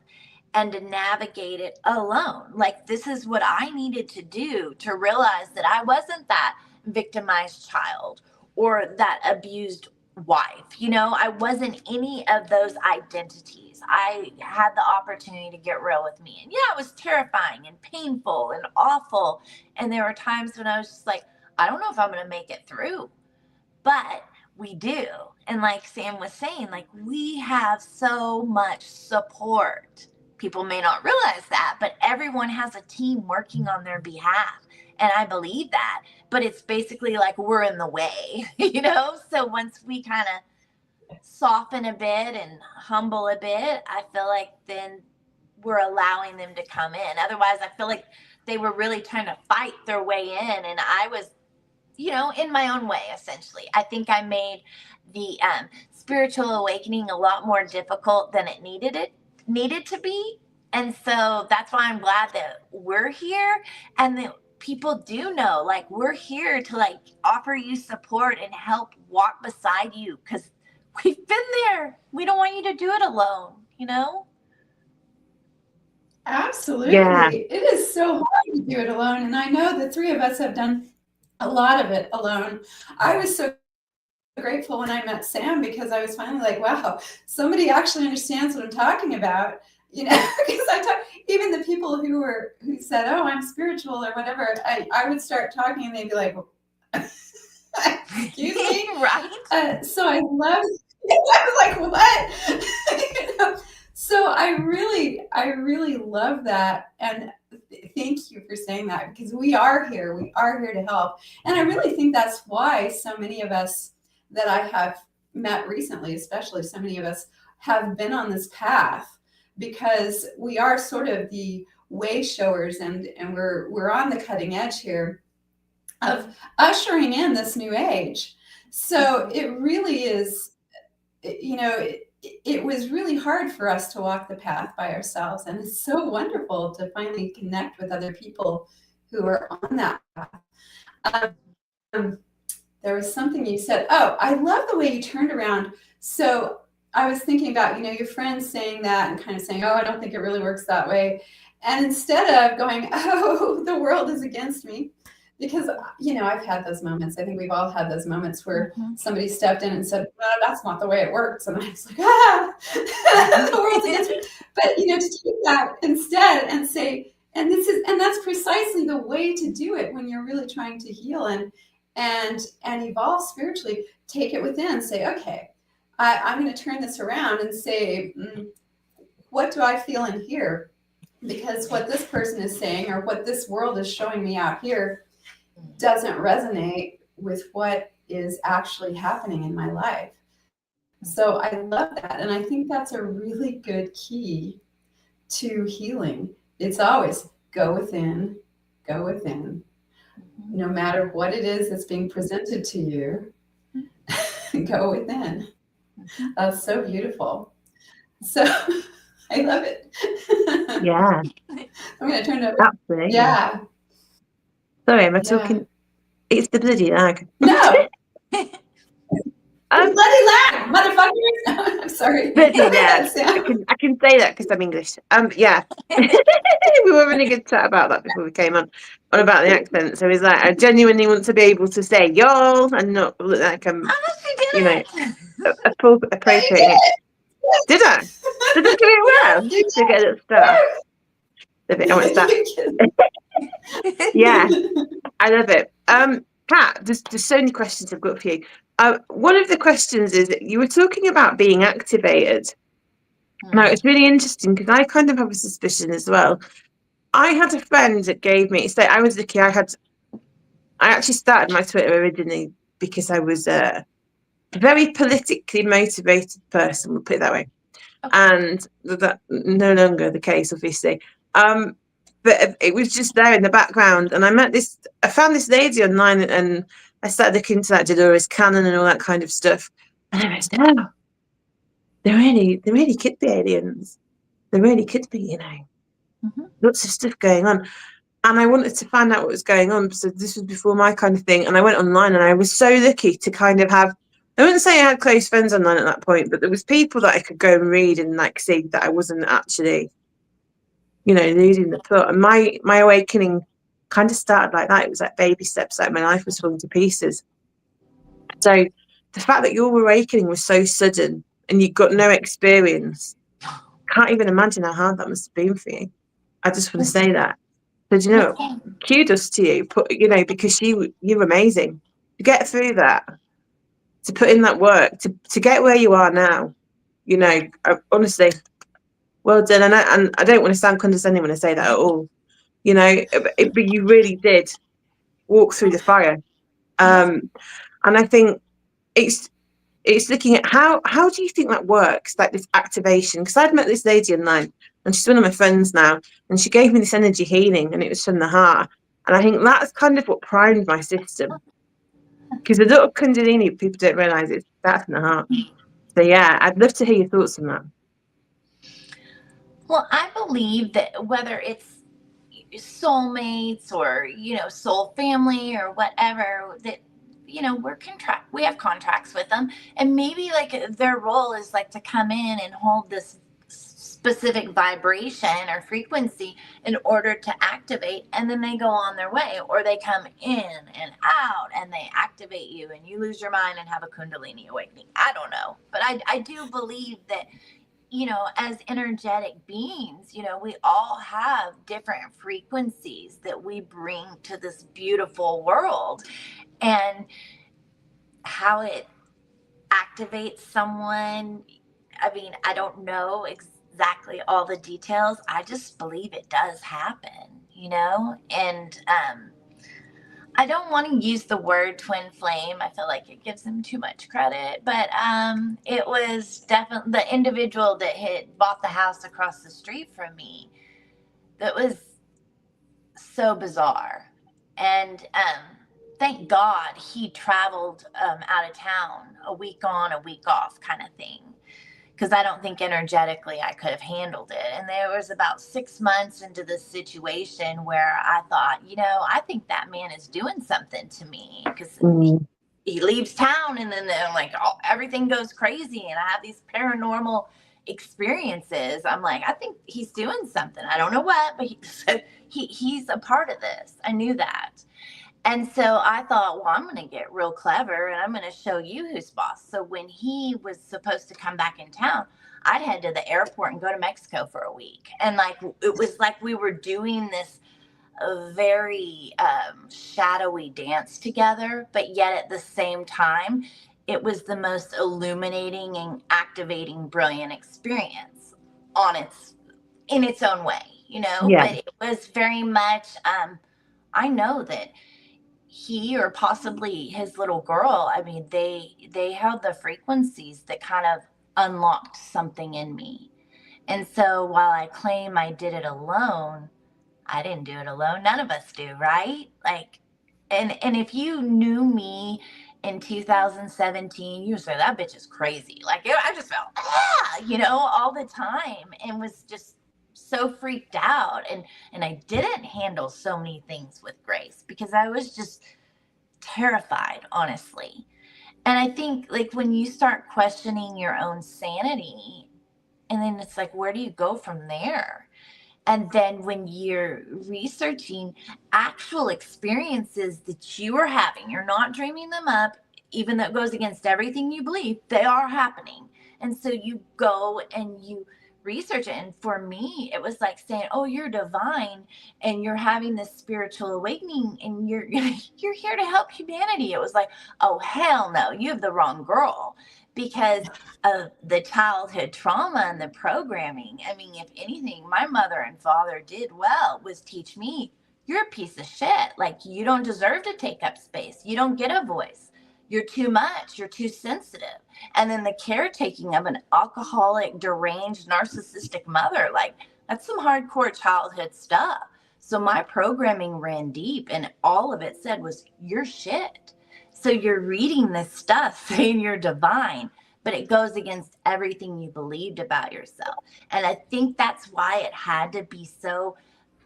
and to navigate it alone. Like, this is what I needed to do to realize that I wasn't that victimized child or that abused wife. You know, I wasn't any of those identities. I had the opportunity to get real with me. And yeah, it was terrifying and painful and awful. And there were times when I was just like, I don't know if I'm going to make it through. But we do. And like Sam was saying, like, we have so much support. People may not realize that, but everyone has a team working on their behalf. And I believe that, but it's basically like we're in the way, you know? So once we kind of soften a bit and humble a bit, I feel like then we're allowing them to come in. Otherwise, I feel like they were really trying to fight their way in. And I was, you know, in my own way, essentially. I think I made the spiritual awakening a lot more difficult than it needed to be. And so that's why I'm glad that we're here and that people do know, like, we're here to like offer you support and help walk beside you, because we've been there. We don't want you to do it alone, you know? Absolutely. Yeah. It is so hard to do it alone. And I know the three of us have done a lot of it alone. I was so grateful when I met Sam, because I was finally like, wow, somebody actually understands what I'm talking about. You know, because even the people who said, oh, I'm spiritual or whatever, I would start talking and they'd be like, excuse me? Right. So I love, I was like, what? You know? So I really love that. And thank you for saying that, because we are here to help. And I really think that's why so many of us that I have met recently, especially so many of us have been on this path, because we are sort of the way showers, and we're on the cutting edge here of ushering in this new age. So it really is, you know, it was really hard for us to walk the path by ourselves, and it's so wonderful to finally connect with other people who are on that path. There was something you said. Oh, I love the way you turned around. So I was thinking about, you know, your friends saying that and kind of saying, oh, I don't think it really works that way. And instead of going, oh, the world is against me, because, you know, I've had those moments. I think we've all had those moments where somebody stepped in and said, well, that's not the way it works. And I was like, the world's against me. But, you know, to take that instead and say, and that's precisely the way to do it when you're really trying to heal and evolve spiritually. Take it within, say, okay, I'm going to turn this around and say, what do I feel in here? Because what this person is saying or what this world is showing me out here doesn't resonate with what is actually happening in my life. So I love that. And I think that's a really good key to healing. It's always go within, go within. No matter what it is that's being presented to you, go within. That's so beautiful. So I love it. Yeah. I'm going to turn it over. Absolutely. Yeah. Sorry, am I talking? It's the bloody lag. No. Bloody lag, motherfuckers. No, I'm sorry. Bloody lag. I can say that because I'm English. Yeah. We were having a good chat about that before we came on about the accent. So he's like, I genuinely want to be able to say y'all and not look like I'm, you know, appropriating it. Did I? Did I do it well? To get it started. I want that. Yeah, I love it. Kat, there's so many questions I've got for you. One of the questions is that you were talking about being activated. Now, it's really interesting because I kind of have a suspicion as well. I had a friend that gave me, so I was lucky. I actually started my Twitter originally because I was a very politically motivated person, we'll put it that way. and that no longer the case, obviously. But it was just there in the background, and I found this lady online, and I started looking into that Dolores Cannon and all that kind of stuff, and I was, no, they really could be aliens. They really could be, lots of stuff going on. And I wanted to find out what was going on. So this was before my kind of thing. And I went online, and I was so lucky to kind of have, I wouldn't say I had close friends online at that point, but there was people that I could go and read and like see that I wasn't actually, losing the plot. And my awakening kind of started like that. It was like baby steps, like my life was falling to pieces. So the fact that your awakening was so sudden and you got no experience, can't even imagine how hard that must have been for you. I just want to say that. So, kudos to you, because you're amazing. To get through that, to put in that work, to get where you are now, honestly, well done. And I don't want to sound condescending when I say that at all, but you really did walk through the fire. And I think it's looking at how do you think that works, like this activation? Because I'd met this lady online, and she's one of my friends now, and she gave me this energy healing, and it was from the heart. And I think that's kind of what primed my system, because a lot of kundalini, people don't realize that's in the heart. So yeah, I'd love to hear your thoughts on that. Well, I believe that whether it's soulmates or soul family or whatever, that we have contracts with them, and maybe like their role is like to come in and hold this specific vibration or frequency in order to activate, and then they go on their way, or they come in and out and they activate you and you lose your mind and have a kundalini awakening. I don't know, but I do believe that as energetic beings, we all have different frequencies that we bring to this beautiful world. And how it activates someone, I mean, I don't know exactly all the details. I just believe it does happen, and I don't want to use the word twin flame. I feel like it gives them too much credit, but it was definitely the individual that had bought the house across the street from me. That was so bizarre. And thank God he traveled out of town, a week on, a week off kind of thing, because I don't think energetically I could have handled it. And there was about 6 months into this situation where I thought, I think that man is doing something to me, because he leaves town, and then like everything goes crazy, and I have these paranormal experiences. I'm like, I think he's doing something. I don't know what, but he's a part of this. I knew that. And so I thought, well, I'm going to get real clever, and I'm going to show you who's boss. So when he was supposed to come back in town, I'd head to the airport and go to Mexico for a week. And like, it was like we were doing this very shadowy dance together, but yet at the same time, it was the most illuminating and activating, brilliant experience in its own way, but it was very much, I know that he, or possibly his little girl, I mean, they held the frequencies that kind of unlocked something in me. And so while I claim I did it alone, I didn't do it alone. None of us do, right? Like, and if you knew me in 2017, you would say that bitch is crazy. Like, I just felt all the time, and was just so freaked out, and I didn't handle so many things with grace because I was just terrified, honestly. And I think, like, when you start questioning your own sanity, and then it's like, where do you go from there? And then when you're researching actual experiences that you are having, you're not dreaming them up, even though it goes against everything you believe, they are happening. And so you go and you research it. And for me, it was like saying, oh, you're divine and you're having this spiritual awakening and you're here to help humanity. It was like, oh, hell no, you have the wrong girl. Because of the childhood trauma and the programming. I mean, if anything, my mother and father did well was teach me, you're a piece of shit. Like, you don't deserve to take up space. You don't get a voice. you're too much, you're too sensitive. And then the caretaking of an alcoholic, deranged, narcissistic mother, like that's some hardcore childhood stuff. So my programming ran deep, and all of it said was, you're shit. So you're reading this stuff saying you're divine, but it goes against everything you believed about yourself. And I think that's why it had to be so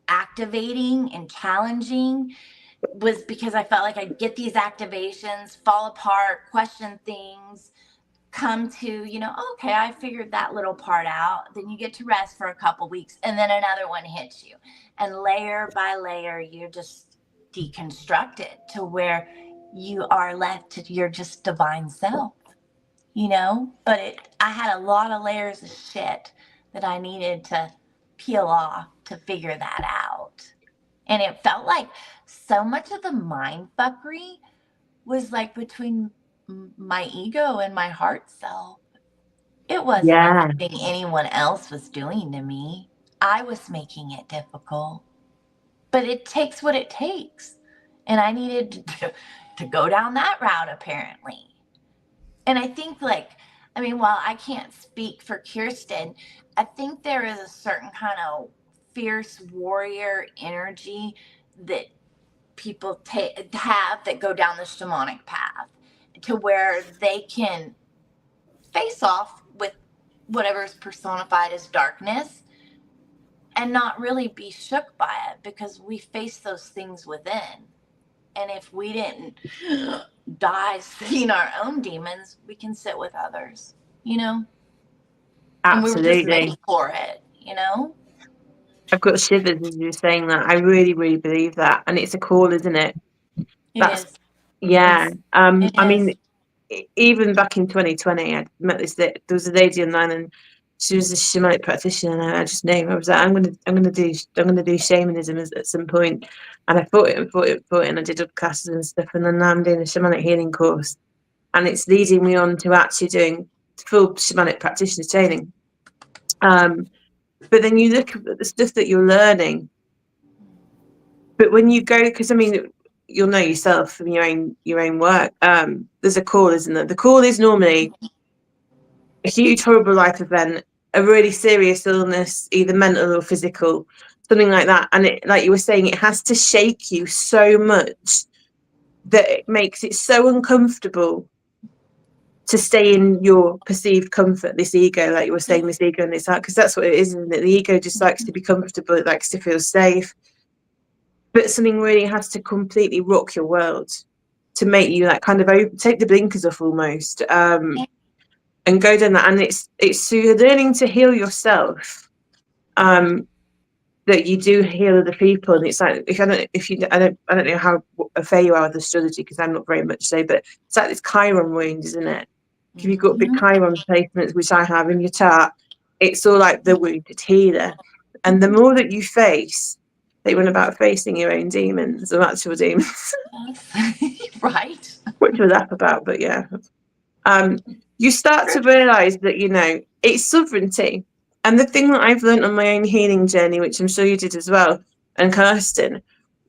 activating and challenging, was because I felt like I'd get these activations, fall apart, question things, come to, you know, okay, I figured that little part out. Then you get to rest for a couple weeks, and then another one hits you. And layer by layer, you're just deconstructed to where you are left to your just divine self, you know? But I had a lot of layers of shit that I needed to peel off to figure that out. And it felt like so much of the mind fuckery was like between my ego and my heart self. It wasn't anything anyone else was doing to me. I was making it difficult. But it takes what it takes. And I needed to go down that route, apparently. And I think, like, I mean, while I can't speak for Kirsten, I think there is a certain kind of fierce warrior energy that people have that go down the shamanic path, to where they can face off with whatever is personified as darkness and not really be shook by it, because we face those things within. And if we didn't die seeing our own demons, we can sit with others, you know? Absolutely. And we were just made for it, you know? I've got shivers as you're saying that. I really, really believe that. And it's a call, isn't it? It is. Yeah. It I is. mean, even back in 2020, I met there was a lady online, and she was a shamanic practitioner, and I just knew, I was like, I'm gonna do shamanism at some point. And I thought it, and I did other classes and stuff, and then now I'm doing a shamanic healing course, and it's leading me on to actually doing full shamanic practitioner training. But then you look at the stuff that you're learning, but when you go, because I mean, you'll know yourself from your own work, there's a call, isn't there? The call is normally a huge horrible life event, a really serious illness, either mental or physical, something like that. And it, like you were saying, it has to shake you so much that it makes it so uncomfortable to stay in your perceived comfort, this ego, like you were saying, this ego and this heart, because that's what it is, isn't it? The ego just likes to be comfortable, it likes to feel safe. But something really has to completely rock your world to make you like kind of take the blinkers off almost, and go down that. And it's through learning to heal yourself that you do heal other people. And it's like, I don't know how fair you are with astrology, because I'm not very much so, but it's like this chiron wound, isn't it? If you've got big chiron placements, which I have in your chart, it's all like the wounded healer. And the more that you face, they went about facing your own demons or actual demons. Right. Which we'll laugh about, but yeah. You start to realise that, you know, it's sovereignty. And the thing that I've learned on my own healing journey, which I'm sure you did as well, and Kirsten,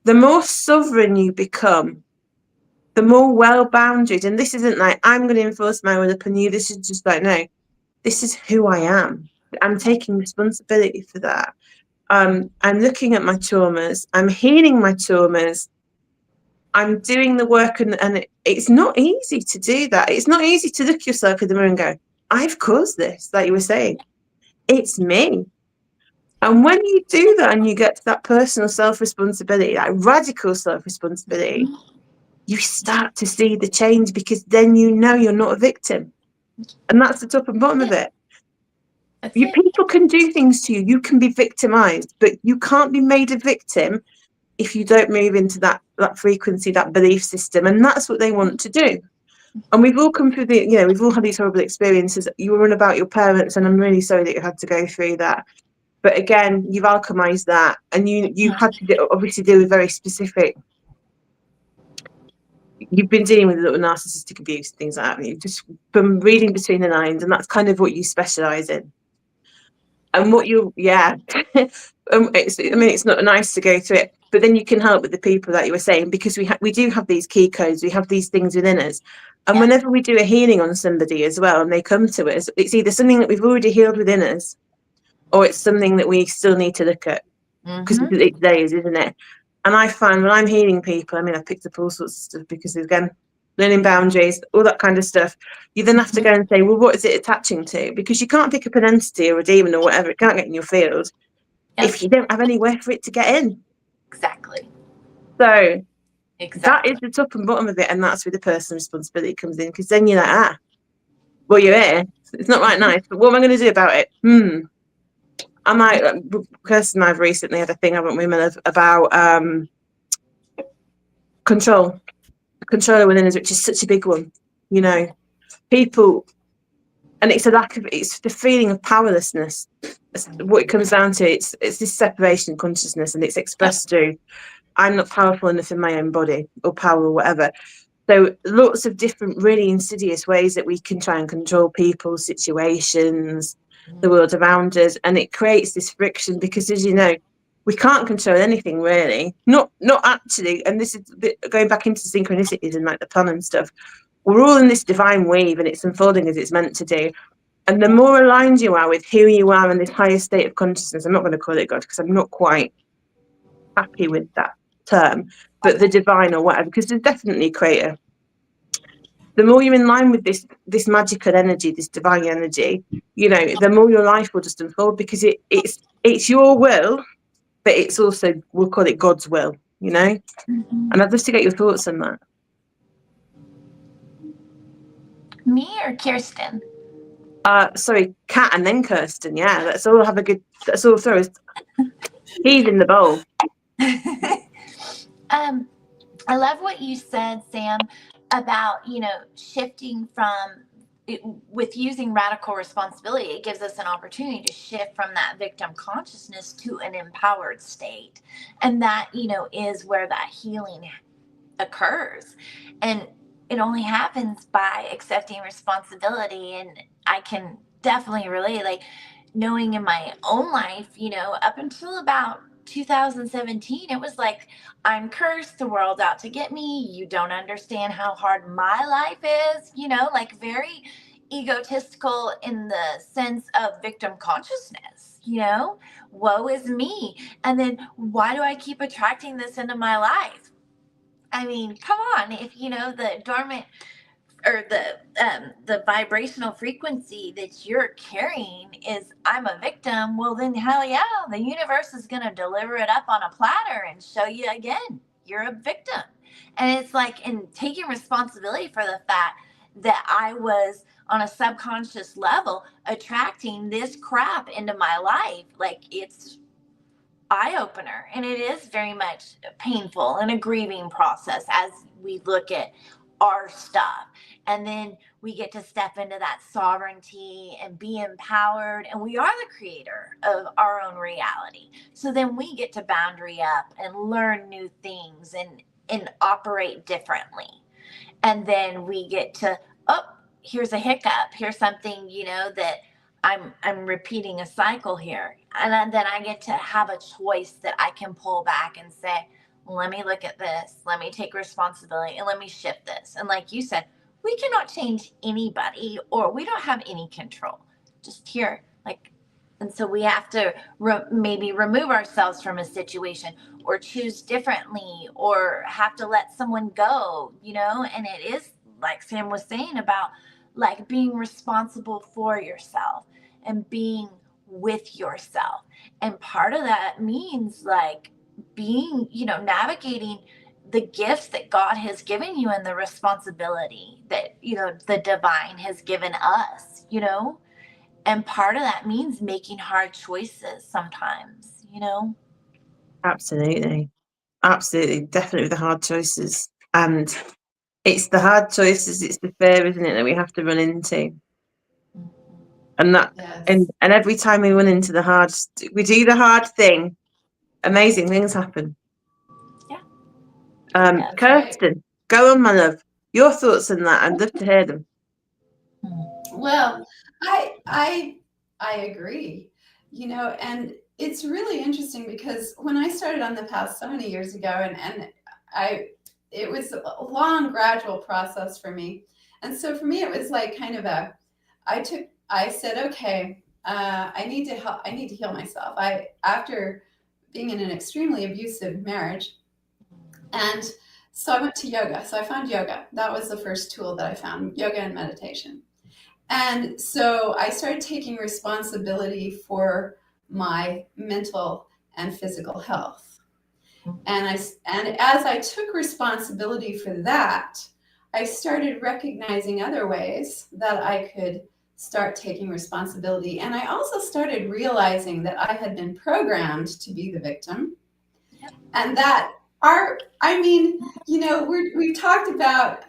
the more sovereign you become, the more well-bounded. And this isn't like, I'm going to enforce my will upon you. This is just like, no, this is who I am. I'm taking responsibility for that. I'm looking at my traumas. I'm healing my traumas. I'm doing the work, and it's not easy to do that. It's not easy to look yourself in the mirror and go, I've caused this, like you were saying. It's me. And when you do that and you get to that personal self-responsibility, that radical self-responsibility, you start to see the change, because then you know you're not a victim. And that's the top and bottom of it. People can do things to you. You can be victimized, but you can't be made a victim if you don't move into that frequency, that belief system. And that's what they want to do. And we've all come through we've all had these horrible experiences. You were on about your parents, and I'm really sorry that you had to go through that. But again, you've alchemized that, and you had to obviously deal with very specific. You've been dealing with a little narcissistic abuse, things like that. You've just been reading between the lines, and that's kind of what you specialize in. And what it's not nice to go through it, but then you can help with the people that you were saying, because we do have these key codes, we have these things within us. And whenever we do a healing on somebody as well, and they come to us, it's either something that we've already healed within us, or it's something that we still need to look at, because it's theirs, isn't it? And I find when I'm healing people, I mean, I've picked up all sorts of stuff, because again, learning boundaries, all that kind of stuff, you then have to go and say, well, what is it attaching to? Because you can't pick up an entity or a demon or whatever, it can't get in your field if you don't have anywhere for it to get in. Exactly. So that is the top and bottom of it, and that's where the personal responsibility comes in, because then you're like, well, you're here, it's not right nice, but what am I going to do about it? I might, Kirsten and I've recently had a thing, haven't we, Mel, about control within us, which is such a big one, you know, people, and it's the feeling of powerlessness. What it comes down to, it's this separation of consciousness, and it's expressed through, I'm not powerful enough in my own body, or power, or whatever. So lots of different really insidious ways that we can try and control people, situations, the world around us, and it creates this friction, because, as you know, we can't control anything really, not actually, and this is going back into synchronicities and like the plan and stuff. We're all in this divine weave, and it's unfolding as it's meant to do. And the more aligned you are with who you are in this higher state of consciousness, I'm not going to call it God, because I'm not quite happy with that term, but the divine or whatever, because there's definitely a creator. The more you're in line with this magical energy, this divine energy, you know, the more your life will just unfold, because it's your will, but it's also, we'll call it God's will, you know. And I'd love to get your thoughts on that. Me or Kirsten? Sorry, Kat and then Kirsten. Yeah, let's all throw us. He's in the bowl. I love what you said, Sam, about, you know, shifting from with using radical responsibility. It gives us an opportunity to shift from that victim consciousness to an empowered state, and that, you know, is where that healing occurs. And it only happens by accepting responsibility. And I can definitely relate, like, knowing in my own life, you know, up until about 2017, it was like, I'm cursed, the world's out to get me, you don't understand how hard my life is, you know, like very egotistical in the sense of victim consciousness, you know, woe is me. And then why do I keep attracting this into my life? I mean, come on, if, you know, the dormant or the vibrational frequency that you're carrying is I'm a victim, well then hell yeah, the universe is going to deliver it up on a platter and show you again you're a victim. And it's like, in taking responsibility for the fact that I was on a subconscious level attracting this crap into my life, like, it's eye-opener, and it is very much painful and a grieving process as we look at our stuff. And then we get to step into that sovereignty and be empowered, and we are the creator of our own reality. So then we get to boundary up and learn new things and operate differently. And then we get to, oh, here's a hiccup, here's something, you know, that I'm repeating a cycle here. And then I get to have a choice that I can pull back and say, let me look at this, let me take responsibility, and let me shift this. And like you said, we cannot change anybody, or we don't have any control. Just here, like, and so we have to maybe remove ourselves from a situation, or choose differently, or have to let someone go, you know. And it is like Sam was saying about, like, being responsible for yourself and being with yourself. And part of that means, like, being, you know, navigating the gifts that God has given you and the responsibility that, you know, the divine has given us, you know. And part of that means making hard choices sometimes, you know. Absolutely, definitely the hard choices. And it's the hard choices, it's the fear, isn't it, that we have to run into. And that, and every time we run into we do the hard thing, amazing things happen. Yeah. Kirsten, right. Go on, my love. Your thoughts on that? I'd love to hear them. Well, I agree, you know, and it's really interesting because when I started on the path so many years ago, and it was a long, gradual process for me. And so for me, it was like kind of I said, okay, I need to heal myself. After being in an extremely abusive marriage, and so I went to yoga. So I found yoga. That was the first tool that I found, yoga and meditation. And so I started taking responsibility for my mental and physical health. And as I took responsibility for that, I started recognizing other ways that I could start taking responsibility. And I also started realizing that I had been programmed to be the victim. And that we've talked about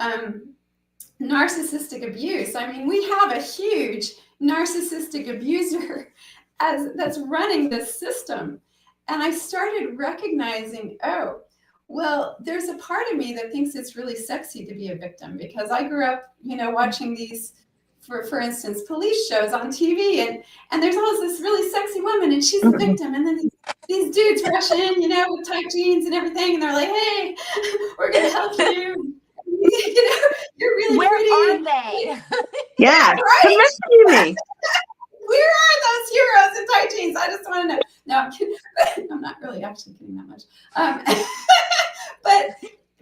narcissistic abuse. I mean, we have a huge narcissistic abuser that's running this system. And I started recognizing, oh, well, there's a part of me that thinks it's really sexy to be a victim, because I grew up, watching these, for instance, police shows on TV, and there's always this really sexy woman, and she's the victim, and then these dudes rush in, with tight jeans and everything, and they're like, hey, we're going to help you. You're really Where pretty. are they? Yeah, right? rescue me. Where are those heroes in tight jeans? I just want to know. No, I'm kidding. I'm not really actually kidding that much. But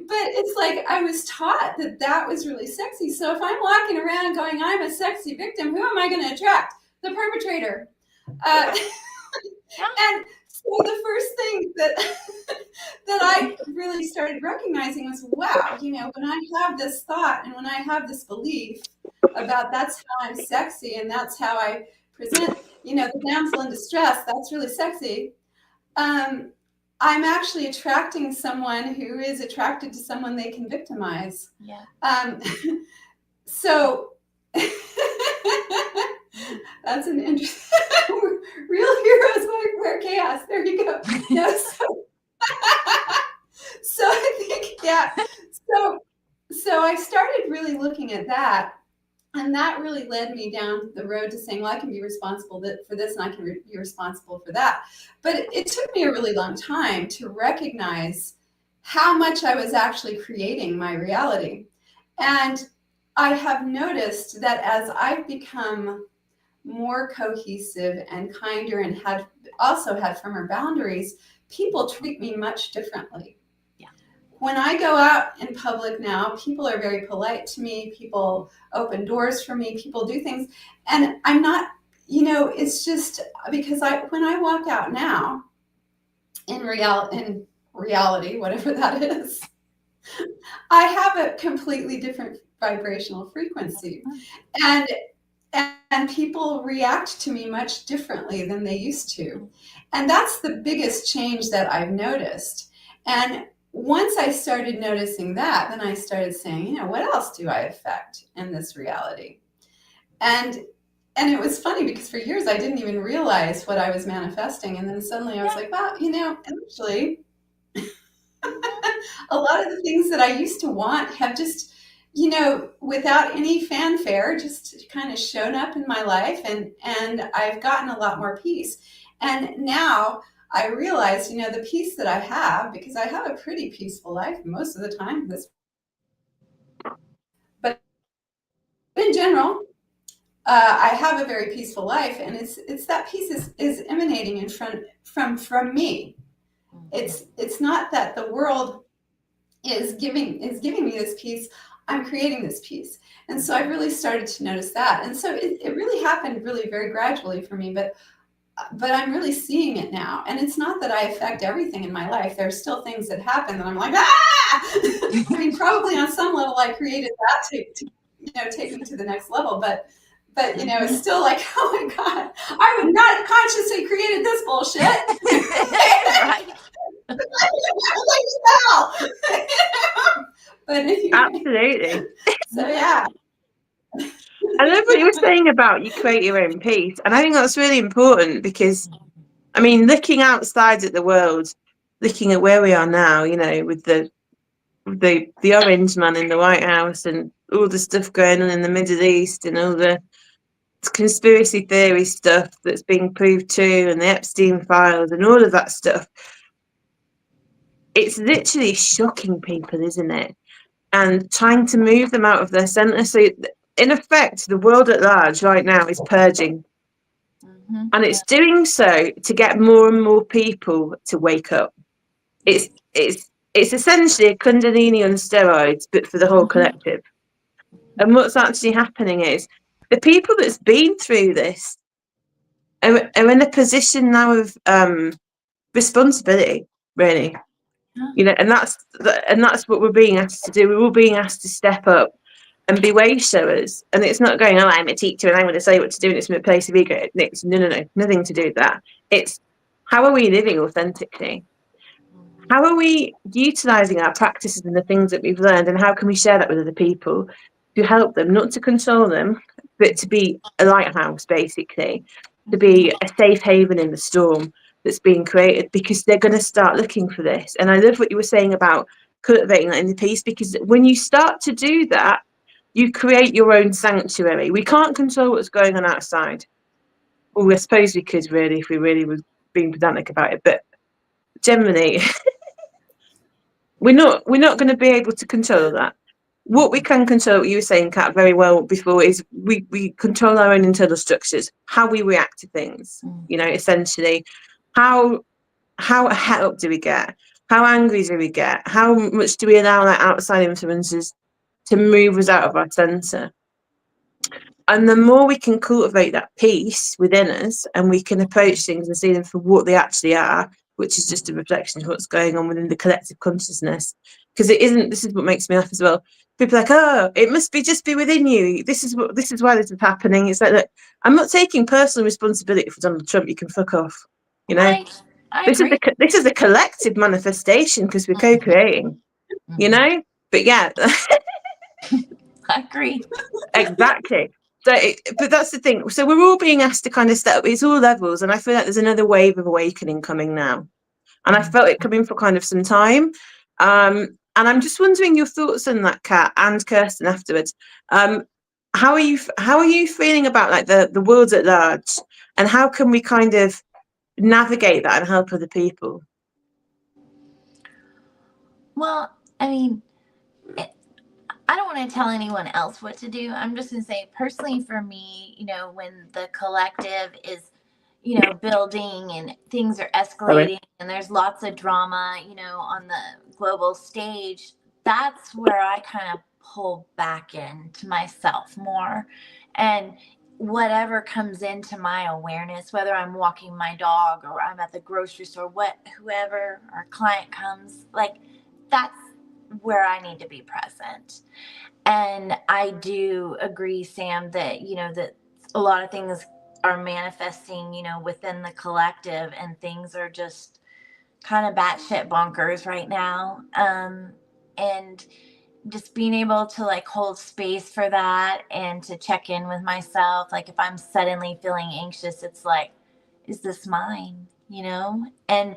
it's like I was taught that was really sexy. So if I'm walking around going, I'm a sexy victim, who am I going to attract? The perpetrator. And so the first thing that I really started recognizing was, wow, when I have this thought and when I have this belief about that's how I'm sexy and that's how I present, the damsel in distress, that's really sexy. I'm actually attracting someone who is attracted to someone they can victimize. Yeah. So that's an interesting. Real heroes wear chaos. There you go. No, so I think, yeah. So I started really looking at that, and that really led me down the road to saying, well, I can be responsible for this, and I can be responsible for that. But it took me a really long time to recognize how much I was actually creating my reality. And I have noticed that as I've become more cohesive and kinder and also had firmer boundaries, people treat me much differently. Yeah. When I go out in public now, people are very polite to me. People open doors for me. People do things. And I'm not, it's just because when I walk out now in reality, whatever that is, I have a completely different vibrational frequency. And people react to me much differently than they used to. And that's the biggest change that I've noticed. And once I started noticing that, then I started saying, what else do I affect in this reality? And it was funny because for years I didn't even realize what I was manifesting. And then suddenly I was like, wow, actually, a lot of the things that I used to want have just, without any fanfare, just kind of shown up in my life, and I've gotten a lot more peace. And now I realize, the peace that I have, because I have a pretty peaceful life most of the time. But in general, I have a very peaceful life, and it's that peace is emanating from me. It's not that the world is giving me this peace. I'm creating this peace. And so I really started to notice that. And so it really happened really very gradually for me, but I'm really seeing it now. And it's not that I affect everything in my life. There's still things that happen that I'm like, I mean, probably on some level I created that to take me to the next level. But it's still like, oh my God, I would not have consciously created this bullshit. Right. But Absolutely. So yeah. I love what you were saying about you create your own peace. And I think that's really important because, I mean, looking outside at the world, looking at where we are now, with the orange man in the White House and all the stuff going on in the Middle East and all the conspiracy theory stuff that's being proved true, and the Epstein files and all of that stuff, it's literally shocking people, isn't it? And trying to move them out of their center. So in effect, the world at large right now is purging. And it's doing so to get more and more people to wake up. It's essentially a kundalini on steroids, but for the whole collective. And what's actually happening is the people that's been through this are in a position now of responsibility, really. You know, and that's what we're being asked to do. We're all being asked to step up and be way showers. And it's not going, oh, I'm a teacher and I'm going to say what to do, and it's from a place of ego. It's no, nothing to do with that. It's how are we living authentically? How are we utilizing our practices and the things that we've learned, and how can we share that with other people to help them, not to control them, but to be a lighthouse, basically, to be a safe haven in the storm that's being created, because they're going to start looking for this. And I love what you were saying about cultivating that in the piece, because when you start to do that, you create your own sanctuary. We can't control what's going on outside. Well, I suppose we could, really, if we really were being pedantic about it, but generally we're not going to be able to control that. What we can control, what you were saying, Kat, very well before, is we control our own internal structures, how we react to things. You know, essentially, how help do we get? How angry do we get? How much do we allow that outside influences to move us out of our center? And the more we can cultivate that peace within us, and we can approach things and see them for what they actually are, which is just a reflection of what's going on within the collective consciousness. Because it isn't, this is what makes me laugh as well. People are like, oh, it must just be within you. This is why this is happening. It's like, look, I'm not taking personal responsibility for Donald Trump. You can fuck off. You know, I this agree. is a collective manifestation, because we're co-creating. You know, but yeah, I agree. exactly. So, but that's the thing. So we're all being asked to kind of step up. It's all levels, and I feel like there's another wave of awakening coming now, and I felt it coming for kind of some time. And I'm just wondering your thoughts on that, Kat, and Kirsten afterwards. How are you feeling about like the world at large, and how can we kind of navigate that and help other people? Well, I mean, I don't want to tell anyone else what to do. I'm just going to say, personally, for me, you know, when the collective is, you know, building and things are escalating and there's lots of drama, you know, on the global stage, that's where I kind of pull back into myself more. And whatever comes into my awareness, whether I'm walking my dog or I'm at the grocery store, whoever our client comes, like, that's where I need to be present. And I do agree, Sam, that, you know, that a lot of things are manifesting, you know, within the collective, and things are just kind of batshit bonkers right now. And just being able to like hold space for that and to check in with myself. Like if I'm suddenly feeling anxious, it's like, is this mine? You know? And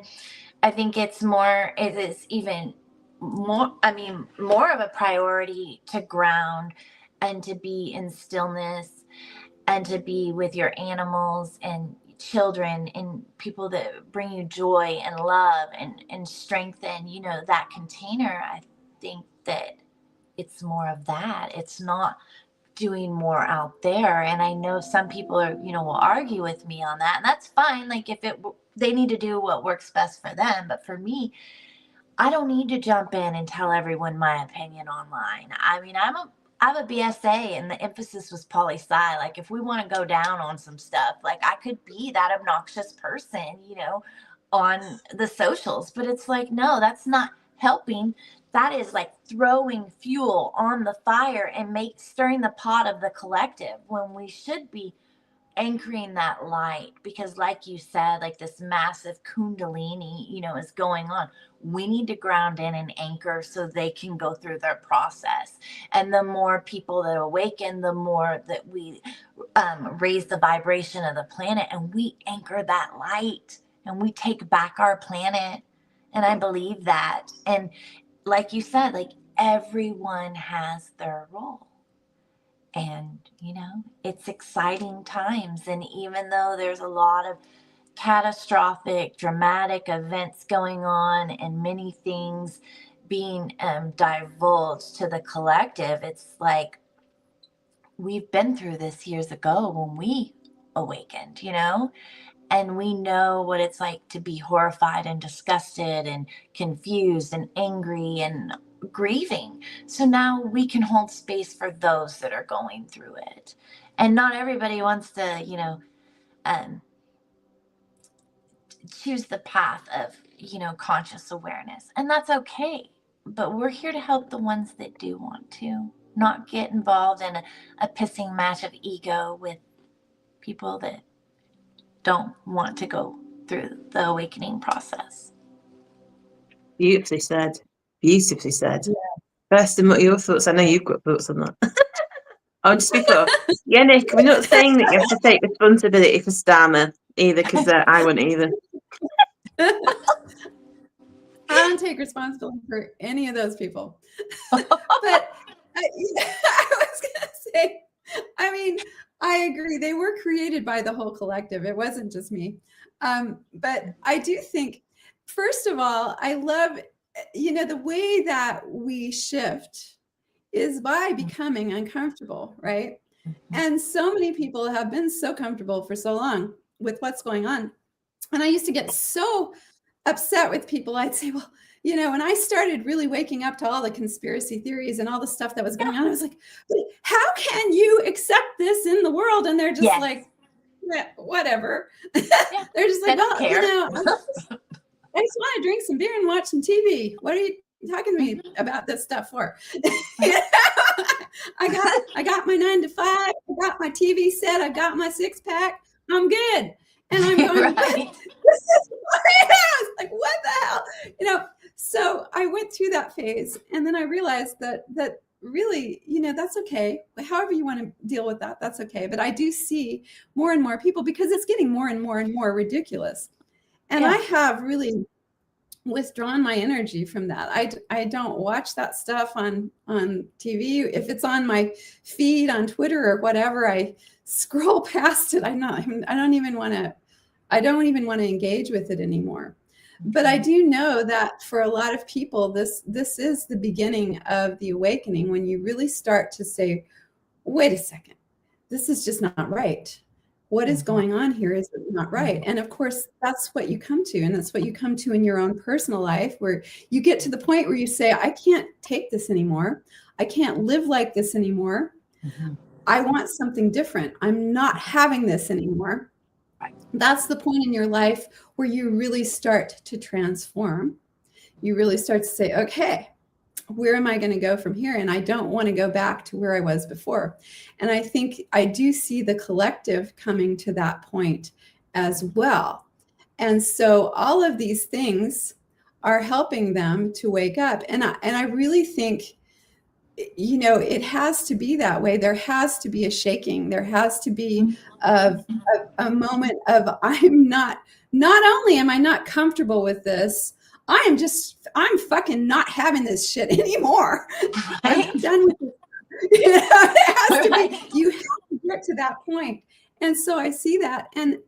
I think it is even more, I mean, more of a priority to ground and to be in stillness and to be with your animals and children and people that bring you joy and love and strengthen, you know, that container. I think that it's more of that. It's not doing more out there. And I know some people are, you know, will argue with me on that, and that's fine. Like if they need to do what works best for them. But for me, I don't need to jump in and tell everyone my opinion online. I mean, I'm a BSA, and the emphasis was poli-sci. Like if we want to go down on some stuff, like I could be that obnoxious person, you know, on the socials, but it's like, no, that's not helping. That is like throwing fuel on the fire and stirring the pot of the collective, when we should be anchoring that light. Because like you said, like this massive kundalini, you know, is going on. We need to ground in and anchor so they can go through their process. And the more people that awaken, the more that we raise the vibration of the planet, and we anchor that light and we take back our planet. And I believe that. And like you said, like everyone has their role. And, you know, it's exciting times. And even though there's a lot of catastrophic, dramatic events going on and many things being divulged to the collective, it's like we've been through this years ago when we awakened, you know, and we know what it's like to be horrified and disgusted and confused and angry and grieving. So now we can hold space for those that are going through it. And not everybody wants to, you know, choose the path of, you know, conscious awareness. And that's okay. But we're here to help the ones that do want to, not get involved in a pissing match of ego with people that don't want to go through the awakening process. Beautifully said. Beautifully said. Yeah. Kirsten, what are your thoughts? I know you've got thoughts on that. Oh, just before. Yeah, Nick, we're not saying that you have to take responsibility for Starmer either, because I wouldn't either. I don't take responsibility for any of those people. But I was going to say, I mean, I agree. They were created by the whole collective. It wasn't just me. But I do think, first of all, I love, you know, the way that we shift is by becoming uncomfortable, right? And so many people have been so comfortable for so long with what's going on. And I used to get so upset with people. I'd say, well, you know, when I started really waking up to all the conspiracy theories and all the stuff that was going on, I was like, how can you accept this in the world? And they're just like, yeah, whatever. Yeah, they're just like, well, you know, I just want to drink some beer and watch some TV. What are you talking to me about this stuff for? I got my 9 to 5. I got my TV set. I got my 6-pack. I'm good. And I'm going, this is my house. Like, what the hell? You know, so I went through that phase, and then I realized that really, you know, that's okay. However you want to deal with that, that's okay. But I do see more and more people, because it's getting more and more and more ridiculous. And I have really withdrawn my energy from that. I don't watch that stuff on TV. If it's on my feed on Twitter or whatever, I scroll past it. I don't even want to engage with it anymore. But I do know that for a lot of people, this is the beginning of the awakening, when you really start to say, wait a second, this is just not right. What is going on here is not right. And of course, that's what you come to. And that's what you come to in your own personal life, where you get to the point where you say, I can't take this anymore. I can't live like this anymore. I want something different. I'm not having this anymore. That's the point in your life where you really start to transform. You really start to say, okay, where am I going to go from here? And I don't want to go back to where I was before. And I think I do see the collective coming to that point as well. And so all of these things are helping them to wake up. And I really think, you know, it has to be that way. There has to be a shaking. There has to be a moment of, not only am I not comfortable with this, I'm fucking not having this shit anymore. Right. I'm done with it. You know, it has to be, you have to get to that point. And so I see that. And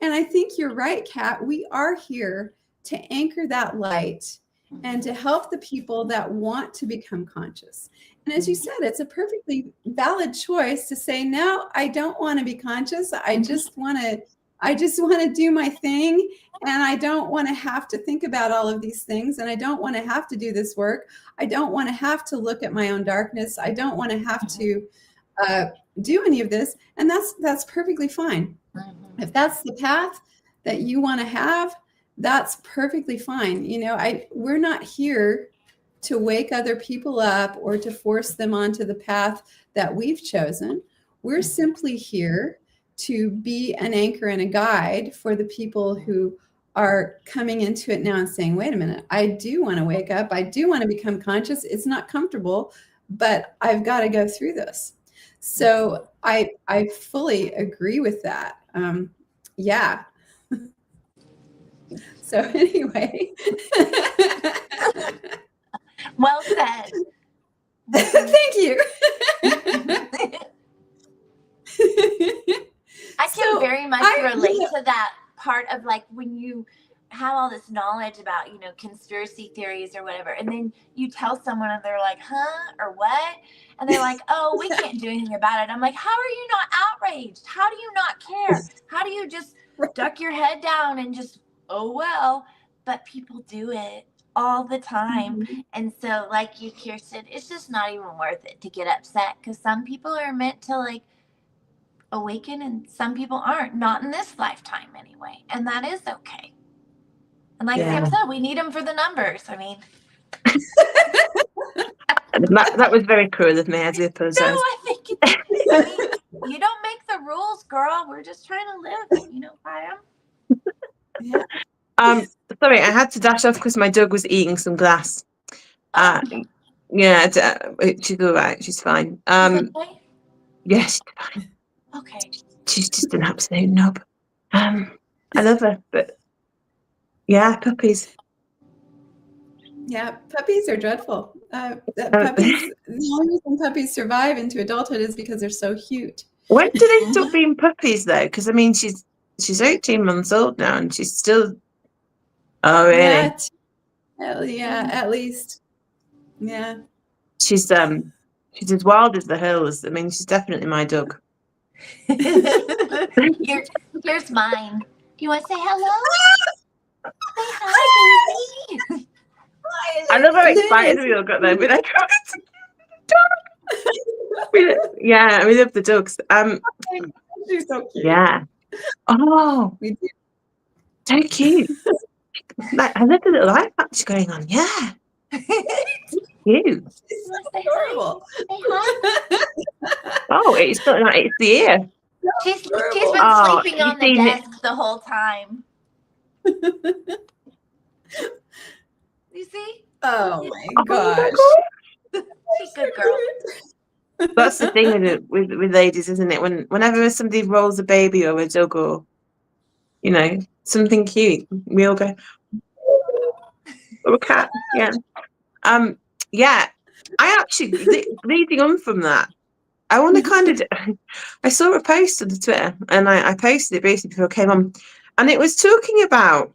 I think you're right, Kat. We are here to anchor that light and to help the people that want to become conscious. And as you said, it's a perfectly valid choice to say, no, I don't want to be conscious. I just want to do my thing. And I don't want to have to think about all of these things. And I don't want to have to do this work. I don't want to have to look at my own darkness. I don't want to have to do any of this. And that's perfectly fine. If that's the path that you want to have, that's perfectly fine. You know, we're not here to wake other people up or to force them onto the path that we've chosen. We're simply here to be an anchor and a guide for the people who are coming into it now and saying, wait a minute, I do want to wake up. I do want to become conscious. It's not comfortable, but I've got to go through this. So I fully agree with that. Yeah. So anyway. Well said. Thank you. I can very much relate to that part of like when you have all this knowledge about, you know, conspiracy theories or whatever, and then you tell someone and they're like, huh, or what? And they're like, oh, we can't do anything about it. I'm like, how are you not outraged? How do you not care? How do you just duck your head down and just, oh, well, but people do it all the time. And so like you, Kirsten, it's just not even worth it to get upset, because some people are meant to like awaken and some people aren't, not in this lifetime anyway, and that is okay. And like Sam said, we need them for the numbers. I mean, that was very cruel of me. I do apologize. no, I think it's, you don't make the rules, girl. We're just trying to live, you know, by them. Yeah. Sorry, I had to dash off because my dog was eating some glass. Yeah, she's all right. She's fine. Okay? Yeah, she's fine. Okay. She's just an absolute knob. I love her, but yeah, puppies. Yeah, puppies are dreadful. Puppies. The only reason puppies survive into adulthood is because they're so cute. When do they stop being puppies, though? Because I mean, she's 18 months old now, and she's still. Oh, really? Yeah, at least. Yeah. She's as wild as the hills. I mean, she's definitely my dog. Here's mine. Do you want to say hello? Say hi, baby. I love how excited we all got there. We're like, oh, it's a dog. Yeah, we love the dogs. She's so cute. Yeah. Oh, We do. so cute. Like, I love the little eye patch going on. Yeah. Cute. It's adorable. Say hi. Oh, it's not like it's the ear. She's been Oh, sleeping on the you've seen it. desk the whole time. You see? Oh my gosh. She's a good girl. That's the thing with ladies, isn't it? Whenever somebody rolls a baby or a dog or, you know, something cute, we all go, or a cat. Yeah. Yeah. I actually, leading on from that, I want to kind of, I saw a post on the Twitter, and I posted it basically before I came on, and it was talking about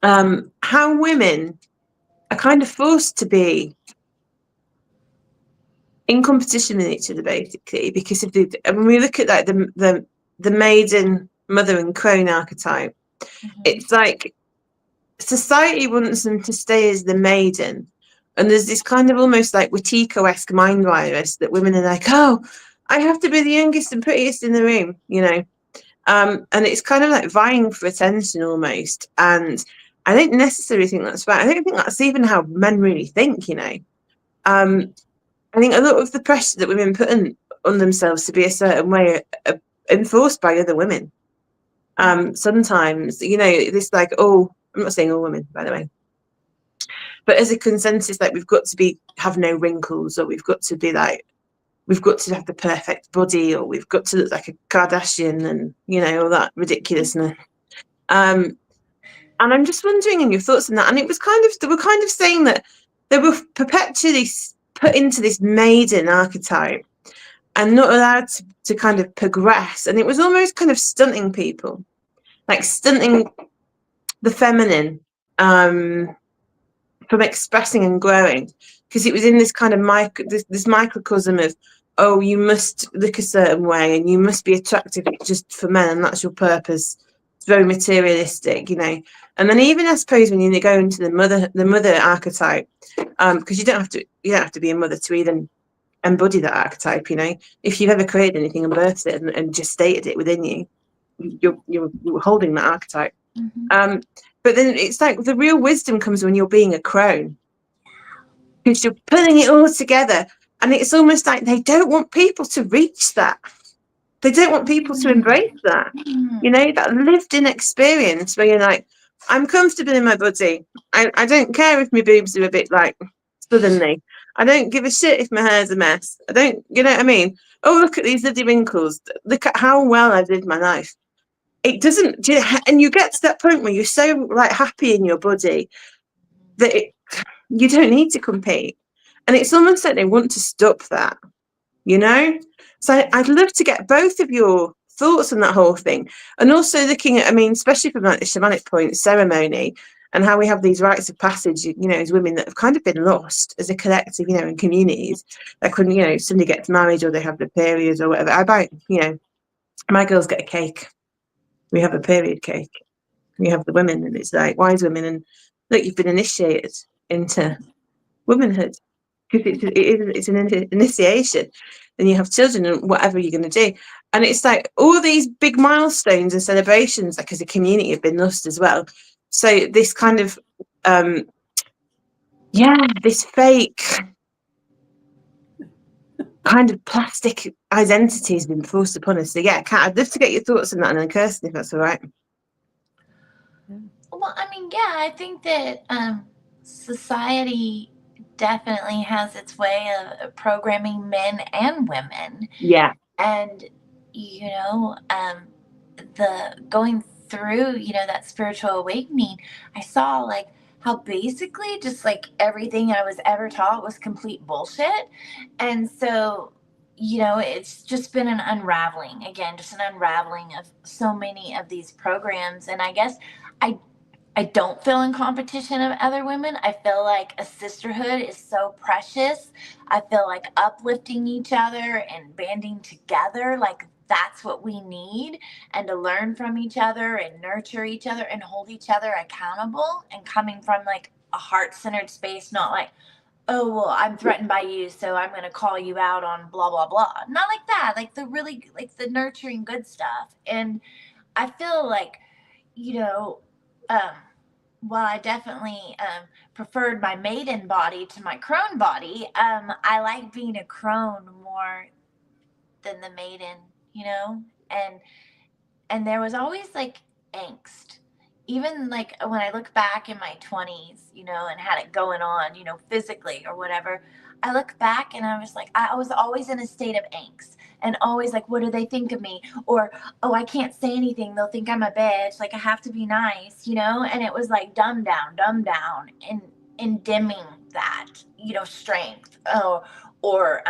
how women are kind of forced to be in competition with each other, basically, because if when we look at like the maiden, mother, and crone archetype, it's like society wants them to stay as the maiden, and there's this kind of almost like Wetiko-esque mind virus that women are like, oh, I have to be the youngest and prettiest in the room, you know, and it's kind of like vying for attention almost. And I don't necessarily think that's right. I don't think that's even how men really think, you know. I think a lot of the pressure that women put on themselves to be a certain way are enforced by other women. Sometimes, you know, this like, oh, I'm not saying all women, by the way, but as a consensus, like we've got to have no wrinkles, or we've got to have the perfect body, or we've got to look like a Kardashian, and you know, all that ridiculousness. And I'm just wondering in your thoughts on that. And it was they were kind of saying that they were perpetually put into this maiden archetype and not allowed to kind of progress. And it was almost kind of stunting people, like stunting the feminine from expressing and growing, because it was in this kind of this microcosm of, oh, you must look a certain way and you must be attractive just for men, and that's your purpose. It's very materialistic, you know. And then even I suppose when you go into the mother archetype, because you don't have to be a mother to even embody that archetype, you know. If you've ever created anything and birthed it and just stated it within you, you're holding that archetype. But then it's like the real wisdom comes when you're being a crone, because you're putting it all together, and it's almost like they don't want people to reach that. They don't want people to embrace that, you know, that lived-in experience where you're like, I'm comfortable in my body. I don't care if my boobs are a bit like suddenly. I don't give a shit if my hair's a mess. I don't, you know what I mean? Oh, look at these little wrinkles. Look at how well I lived my life. It doesn't, and you get to that point where you're so like happy in your body that you don't need to compete. And it's almost like they want to stop that, you know? So I'd love to get both of your thoughts on that whole thing, and also looking at, I mean, especially from like the shamanic point, ceremony, and how we have these rites of passage, you know, as women that have kind of been lost as a collective, you know, in communities. Like when, you know, somebody gets married or they have their periods or whatever, I buy, you know, my girls get a cake. We have a period cake. We have the women, and it's like wise women, and look, you've been initiated into womanhood, because it's an initiation. Then you have children and whatever you're going to do, and it's like all these big milestones and celebrations, like as a community, have been lost as well. So this kind of this fake kind of plastic identity has been forced upon us. So yeah, Kat, I'd love to get your thoughts on that, and then Kirsten, if that's all right. Well, I mean, yeah, I think that society definitely has its way of programming men and women. Yeah. And, you know, the going through, you know, that spiritual awakening, I saw like how basically just like everything I was ever taught was complete bullshit. And so, you know, it's just been an unraveling, again, just an unraveling of so many of these programs. And I guess I don't feel in competition of other women. I feel like a sisterhood is so precious. I feel like uplifting each other and banding together, like that's what we need, and to learn from each other and nurture each other and hold each other accountable, and coming from like a heart-centered space, not like, oh, well, I'm threatened by you, so I'm going to call you out on blah, blah, blah. Not like that, like the really, like the nurturing good stuff. And I feel like, you know, while I definitely preferred my maiden body to my crone body, I like being a crone more than the maiden, you know? And there was always like angst. Even like when I look back in my 20s, you know, and had it going on, you know, physically or whatever, I look back and I was like, I was always in a state of angst, and always like, what do they think of me? Or, oh, I can't say anything, they'll think I'm a bitch. Like I have to be nice, you know? And it was like dumb down, and dimming that, you know, strength, or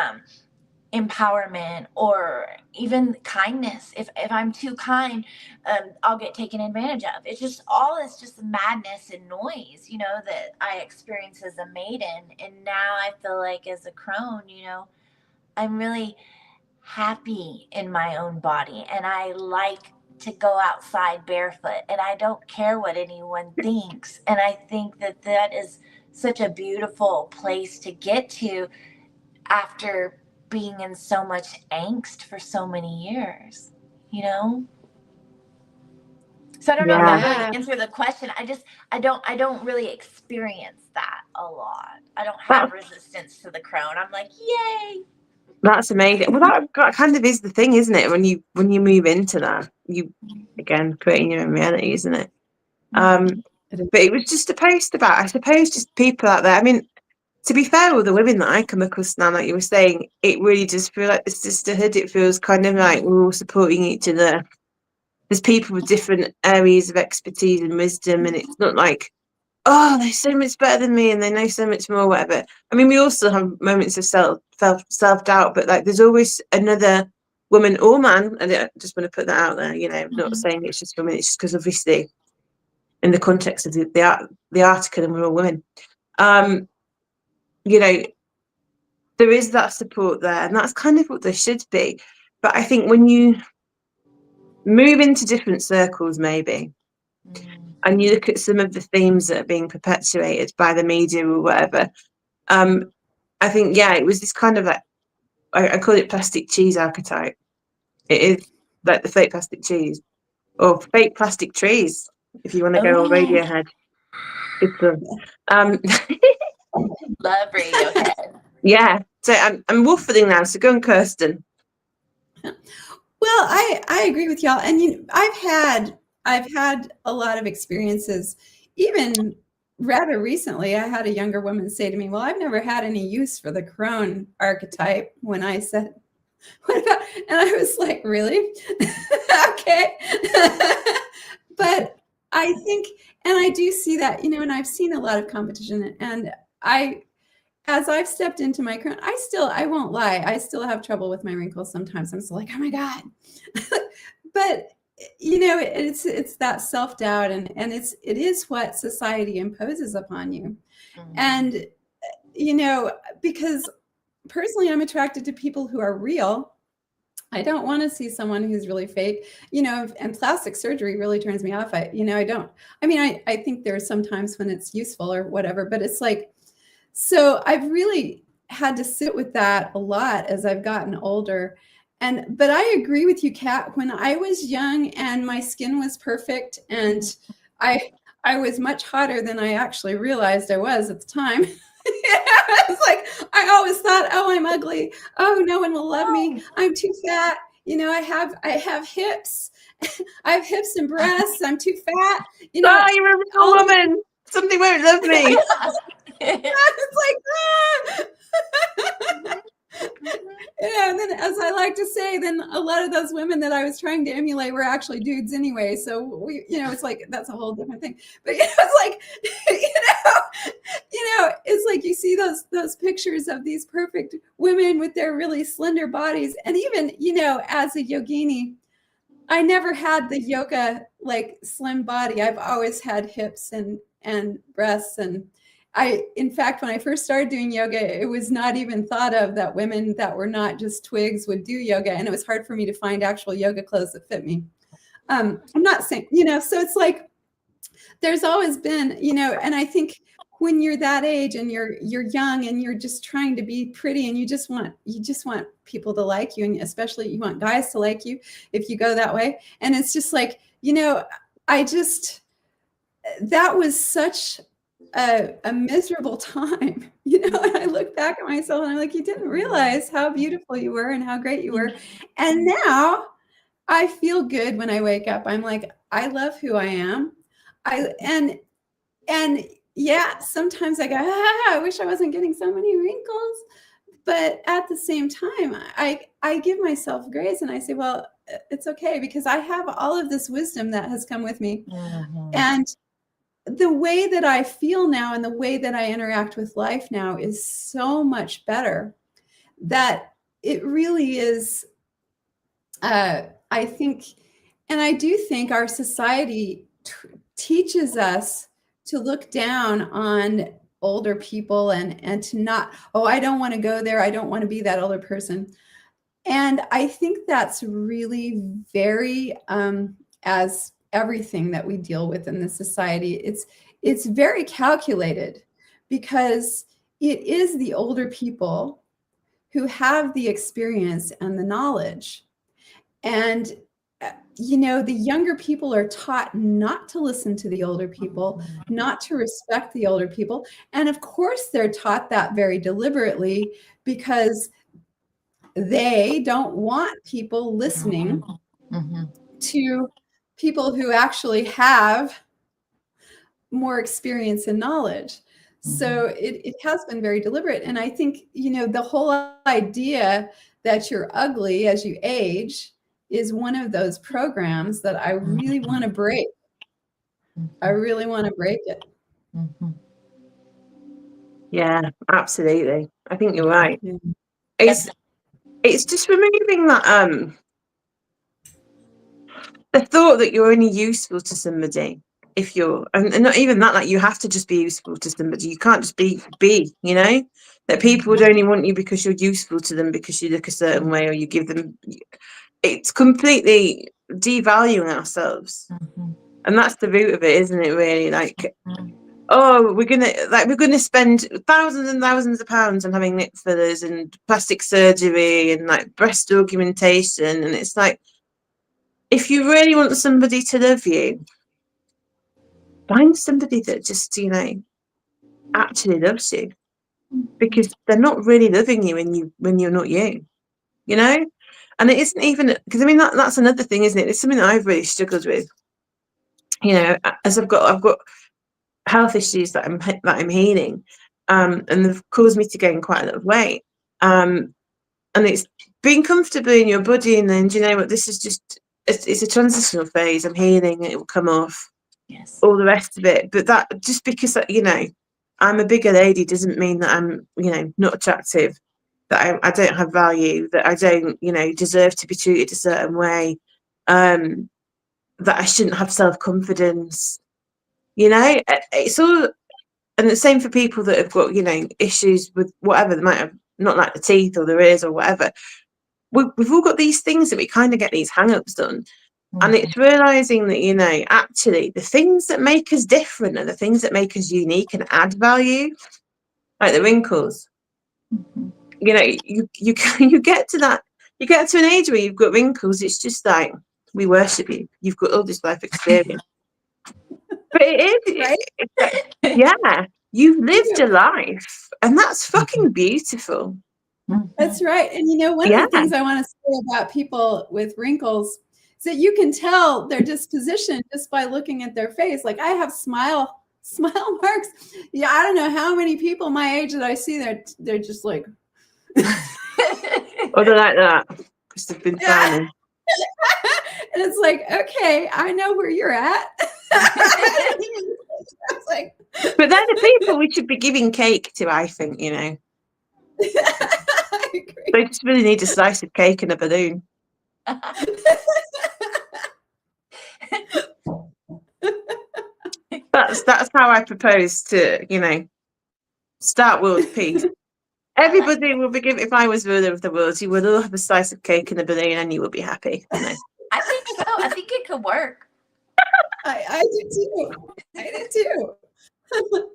empowerment, or even kindness. If I'm too kind, I'll get taken advantage of. It's just all this just madness and noise, you know, that I experience as a maiden. And now I feel like as a crone, you know, I'm really happy in my own body, and I like to go outside barefoot, and I don't care what anyone thinks. And I think that that is such a beautiful place to get to after being in so much angst for so many years, you know? So I don't know if that really answered the question. I don't really experience that a lot. I don't have resistance to the crone. I'm like, yay. That's amazing. Well, that kind of is the thing, isn't it? When you move into that, you again creating your own reality, isn't it? But it was just a post about, I suppose, just people out there. I mean, to be fair, with the women that I come across now, like you were saying, it really does feel like the sisterhood. It feels kind of like we're all supporting each other. There's people with different areas of expertise and wisdom, and it's not like, oh, they're so much better than me and they know so much more, whatever. I mean, we also have moments of self-doubt, but like there's always another woman or man, and I just want to put that out there, you know, not saying it's just women, it's just because obviously in the context of the article, and we're all women, you know, there is that support there, and that's kind of what there should be. But I think when you move into different circles, maybe, and you look at some of the themes that are being perpetuated by the media or whatever, I think, yeah, it was this kind of like, I call it plastic cheese archetype. It is like the fake plastic cheese, or fake plastic trees, if you want to go on Radiohead. Good fun. Love Radiohead. Yeah. So I'm waffling now, so go on, Kirsten. Well, I agree with y'all. And you know, I've had a lot of experiences. Even rather recently, I had a younger woman say to me, well, I've never had any use for the crone archetype. When I said, what about, and I was like, really? Okay. But I think, and I do see that, you know, and I've seen a lot of competition, and as I've stepped into my current, I won't lie, I still have trouble with my wrinkles sometimes. I'm still like, oh my God. But you know, it's that self-doubt, and it is what society imposes upon you. And you know, because personally I'm attracted to people who are real. I don't want to see someone who's really fake, you know, and plastic surgery really turns me off. I think there are some times when it's useful or whatever, but it's like, so I've really had to sit with that a lot as I've gotten older. But I agree with you, Kat. When I was young and my skin was perfect and I was much hotter than I actually realized I was at the time. It's like, I always thought, oh, I'm ugly. Oh, no one will love me. I'm too fat. You know, I have hips. I have hips and breasts. I'm too fat. You know, oh, you're a real woman. Somebody won't love me. It's like, yeah, and then, as I like to say, then a lot of those women that I was trying to emulate were actually dudes anyway. So we, you know, it's like, that's a whole different thing. But you know, it's like, it's like you see those pictures of these perfect women with their really slender bodies. And even, you know, as a yogini, I never had the yoga like slim body. I've always had hips and breasts. And in fact, when I first started doing yoga, it was not even thought of that women that were not just twigs would do yoga. And it was hard for me to find actual yoga clothes that fit me. I'm not saying, you know, so it's like, there's always been, you know, and I think when you're that age and you're young and you're just trying to be pretty and you just want people to like you, and especially you want guys to like you if you go that way. And it's just like, you know, that was such a miserable time, you know, and I look back at myself and I'm like, you didn't realize how beautiful you were and how great you were. And now I feel good when I wake up. I'm like, I love who I am. And yeah, sometimes I go, I wish I wasn't getting so many wrinkles. But at the same time, I give myself grace and I say, well, it's okay, because I have all of this wisdom that has come with me. And the way that I feel now and the way that I interact with life now is so much better that it really is, I think, and I do think our society teaches us to look down on older people and to not, oh, I don't want to go there. I don't want to be that older person. And I think that's really very, as everything that we deal with in this society, it's very calculated, because it is the older people who have the experience and the knowledge. And you know, the younger people are taught not to listen to the older people, not to respect the older people. And of course, they're taught that very deliberately, because they don't want people listening to people who actually have more experience and knowledge. So it has been very deliberate. And I think, you know, the whole idea that you're ugly as you age is one of those programs that I really want to break. I really want to break it. Yeah, absolutely. I think you're right. Yeah. It's just removing that the thought that you're only useful to somebody if you're, and not even that, like you have to just be useful to somebody. You can't just be, you know, that people would only want you because you're useful to them, because you look a certain way or you give them. It's completely devaluing ourselves. And that's the root of it, isn't it, really? Like, oh, we're gonna spend thousands and thousands of pounds on having lip fillers and plastic surgery and like breast augmentation. And it's like, if you really want somebody to love you, find somebody that just, you know, actually loves you, because they're not really loving you when you're not you, you know. And it isn't even, because I mean that's another thing, isn't it? It's something that I've really struggled with, you know, as I've got health issues that I'm healing, and they've caused me to gain quite a lot of weight, and it's being comfortable in your body. And then, do you know what, this is just, it's a transitional phase. I'm healing, it will come off, all the rest of it. But that, just because, you know, I'm a bigger lady doesn't mean that I'm, you know, not attractive, that I don't have value, that I don't, you know, deserve to be treated a certain way, that I shouldn't have self-confidence. You know, it's all, and the same for people that have got, you know, issues with whatever they might have, not like the teeth or the ears or whatever. We've all got these things that we kind of get these hang-ups done. And it's realizing that, you know, actually the things that make us different are the things that make us unique and add value, like the wrinkles. You know, you get to that, you get to an age where you've got wrinkles. It's just like, we worship you. You've got all this life experience. But it is, Right? it's like, yeah, you've lived a life, and that's fucking beautiful. That's right. And you know, one of the things I want to say about people with wrinkles is that you can tell their disposition just by looking at their face. Like I have smile marks. Yeah, I don't know how many people my age that I see, they're just like, or they're like that because they've been frowning. And it's like, okay, I know where you're at. Like, but they're the people we should be giving cake to, I think, you know. I agree. They just really need a slice of cake and a balloon. That's how I propose to, you know, start world peace. Everybody will be given, if I was ruler of the world, you would all have a slice of cake and a balloon and you will be happy. You know? I think so. I think it could work. I do too. I do too.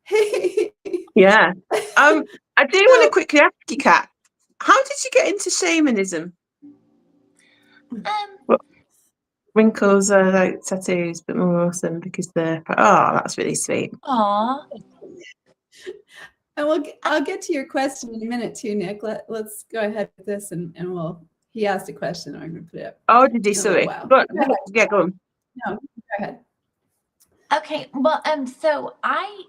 Hey. Yeah. I do want to quickly ask you, Kat, how did you get into shamanism? Well, wrinkles are like tattoos, but more awesome because they're, oh, that's really sweet. Aw. And I'll get to your question in a minute too, Nick. Let's go ahead with this and he asked a question. I'm going to put it up. Oh, did he? Sorry. But yeah, go on. No, go ahead. Okay. Well, so I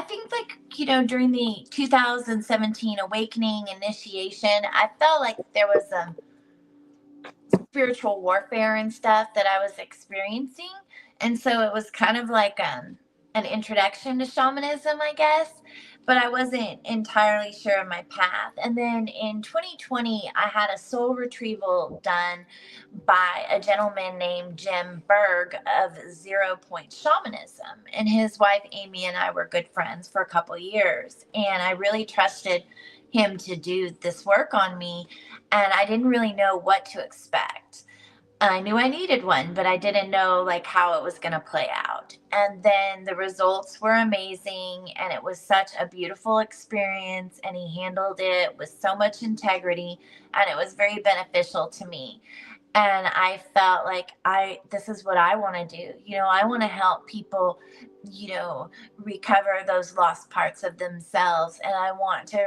think, like, you know, during the 2017 awakening initiation, I felt like there was spiritual warfare and stuff that I was experiencing. And so it was kind of like an introduction to shamanism, I guess, but I wasn't entirely sure of my path. And then in 2020, I had a soul retrieval done by a gentleman named Jim Berg of 0 Point Shamanism. And his wife, Amy, and I were good friends for a couple of years. And I really trusted him to do this work on me. And I didn't really know what to expect. I knew I needed one, but I didn't know like how it was going to play out. And then the results were amazing, and it was such a beautiful experience, and he handled it with so much integrity, and it was very beneficial to me. And I felt like this is what I want to do. You know, I want to help people, you know, recover those lost parts of themselves, and I want to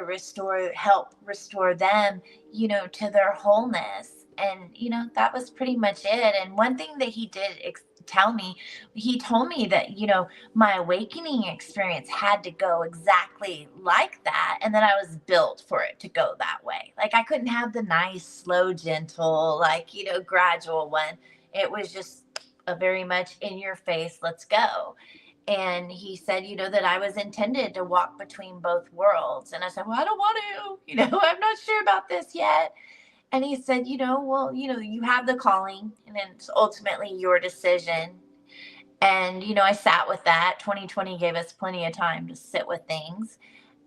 help restore them, you know, to their wholeness. And, you know, that was pretty much it. And one thing that he did tell me, he told me that, you know, my awakening experience had to go exactly like that. And that I was built for it to go that way. Like I couldn't have the nice, slow, gentle, like, you know, gradual one. It was just a very much in your face, let's go. And he said, you know, that I was intended to walk between both worlds. And I said, well, I don't want to, you know, I'm not sure about this yet. And he said, you know, well, you know, you have the calling, and it's ultimately your decision. And, you know, I sat with that. 2020 gave us plenty of time to sit with things.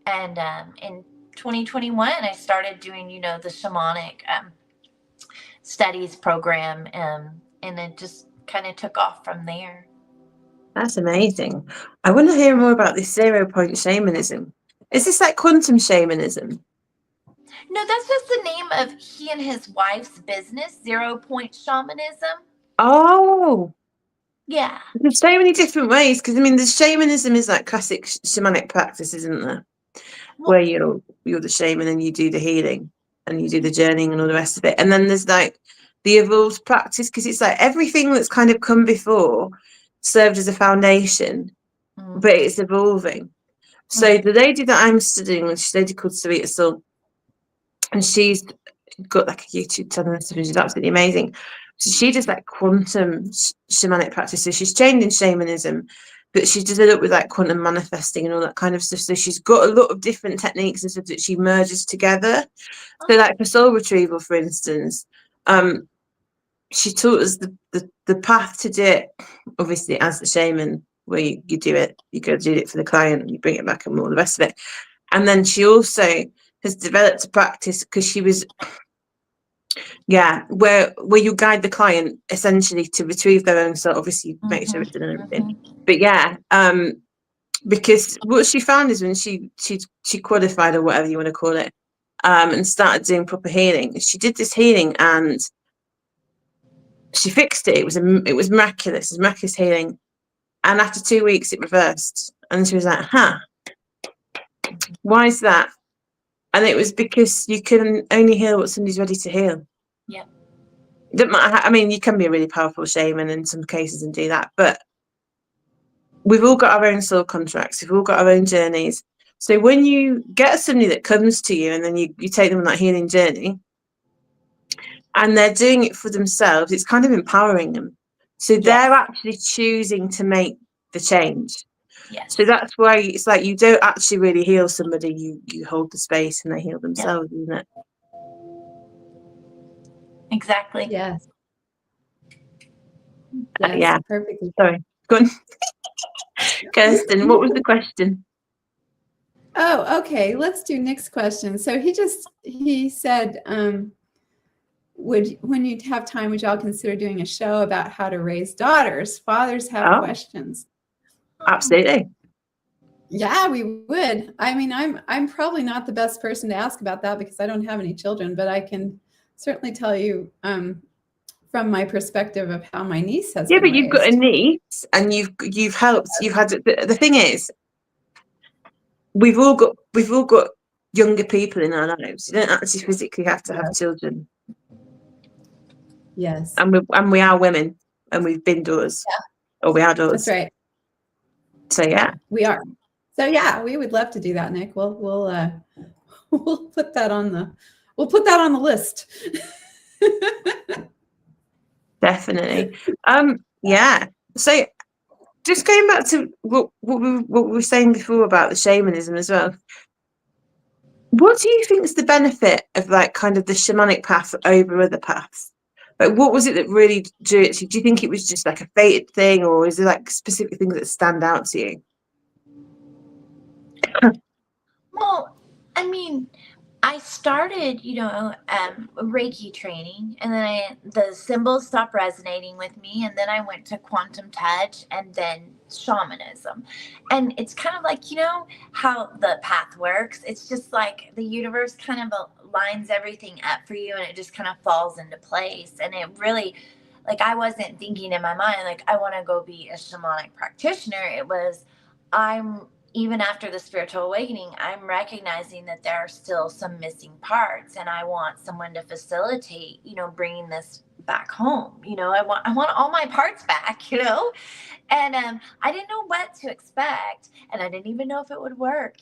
And in 2021, I started doing, you know, the shamanic studies program. And it just kind of took off from there. That's amazing. I want to hear more about this 0 Point shamanism. Is this like quantum shamanism? No, that's just the name of he and his wife's business, 0 Point Shamanism. Oh. Yeah. There's so many different ways, because I mean, the shamanism is like classic shamanic practice, isn't there? Where you're the shaman and you do the healing and you do the journeying and all the rest of it. And then there's like the evolved practice, because it's like everything that's kind of come before served as a foundation, but it's evolving. So the lady that I'm studying, which is a lady called Sarita Sul, and she's got like a YouTube channel and stuff, and she's absolutely amazing. So she does like quantum shamanic practice. So she's trained in shamanism, but she does it up with like quantum manifesting and all that kind of stuff. So she's got a lot of different techniques and stuff that she merges together. So like for soul retrieval, for instance, she taught us the path to do it, obviously as the shaman, where you do it, you go do it for the client, you bring it back and all the rest of it. And then she also has developed a practice, because she was, where you guide the client essentially to retrieve their own soul, obviously make sure it's done and everything. But because what she found is when she qualified, or whatever you want to call it, and started doing proper healing, she did this healing and she fixed it. It was miraculous. It was miraculous healing. And after 2 weeks, it reversed. And she was like, why is that? And it was because you can only heal what somebody's ready to heal. Yeah. It doesn't matter. I mean, you can be a really powerful shaman in some cases and do that, but we've all got our own soul contracts. We've all got our own journeys. So when you get somebody that comes to you and then you take them on that healing journey and they're doing it for themselves, it's kind of empowering them. So they're actually choosing to make the change. Yes. So that's why it's like you don't actually really heal somebody, you hold the space and they heal themselves, isn't it? Exactly. Yes. Yeah. Perfectly. Sorry. Go on. Kirsten, what was the question? Oh, okay. Let's do next question. So he said, when you have time, would y'all consider doing a show about how to raise daughters? Fathers have questions. Absolutely. Yeah, we would. I mean, I'm probably not the best person to ask about that because I don't have any children, but I can certainly tell you from my perspective of how my niece has been but you've got a raised. niece and you've helped. You've had the thing is, we've all got younger people in our lives. You don't actually physically have to have children. Yes. And we are women and we've been daughters. Or we are daughters. That's right. So we are. So we would love to do that, Nick. We'll put that on the list. Definitely. So just going back to what we were saying before about the shamanism as well. What do you think is the benefit of like kind of the shamanic path over other paths? Like, what was it that really drew it to you? Do you think it was just like a fated thing, or is there like specific things that stand out to you? Well, I mean, I started, Reiki training, and then the symbols stopped resonating with me, and then I went to quantum touch, and then shamanism. And it's kind of like, how the path works. It's just like the universe kind of lines everything up for you, and it just kind of falls into place. And it really, like, I wasn't thinking in my mind, like, I want to go be a shamanic practitioner. It was, even after the spiritual awakening, I'm recognizing that there are still some missing parts, and I want someone to facilitate, bringing this back home. I want all my parts back, and I didn't know what to expect, and I didn't even know if it would work,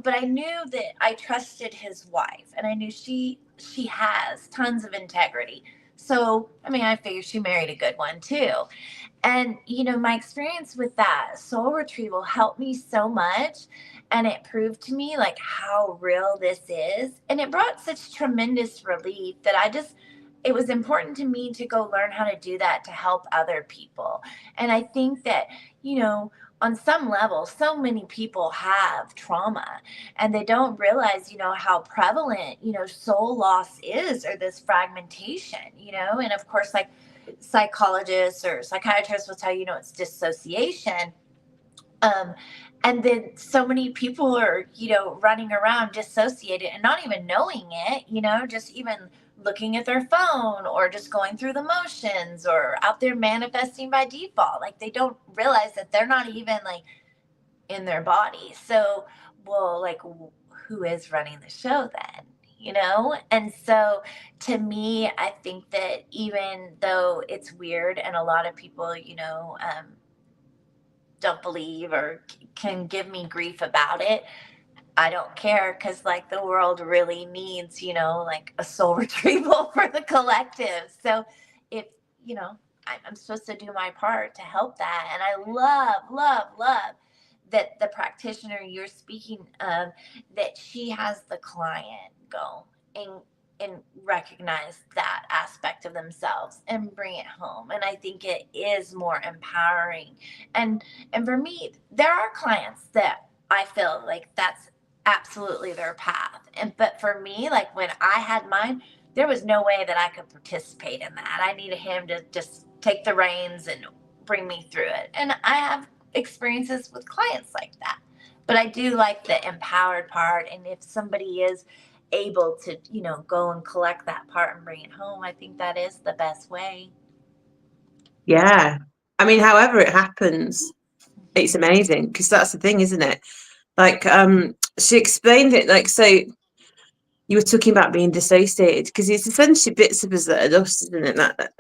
but I knew that I trusted his wife, and I knew she has tons of integrity. So, I figured she married a good one too. And, my experience with that soul retrieval helped me so much. And it proved to me like how real this is. And it brought such tremendous relief that it was important to me to go learn how to do that to help other people. And I think that, on some level, so many people have trauma and they don't realize, how prevalent, soul loss is, or this fragmentation, and of course, like, psychologists or psychiatrists will tell you, it's dissociation. And then so many people are, running around dissociated and not even knowing it, just even looking at their phone or just going through the motions or out there manifesting by default. Like, they don't realize that they're not even like in their body. So, well, like, who is running the show then? And so to me, I think that even though it's weird and a lot of people, don't believe or can give me grief about it, I don't care, because like the world really needs, like a soul retrieval for the collective. So if, I'm supposed to do my part to help that. And I love that the practitioner you're speaking of, that she has the client go and recognize that aspect of themselves and bring it home. And I think it is more empowering. And for me, there are clients that I feel like that's absolutely their path. But for me, like when I had mine, there was no way that I could participate in that. I needed him to just take the reins and bring me through it. And I have experiences with clients like that. But I do like the empowered part. And if somebody is able to, go and collect that part and bring it home, I think that is the best way. Yeah. I mean, however it happens, it's amazing, because that's the thing, isn't it? Like, she explained it like, so you were talking about being dissociated, because it's essentially bits of us that are lost, isn't it? That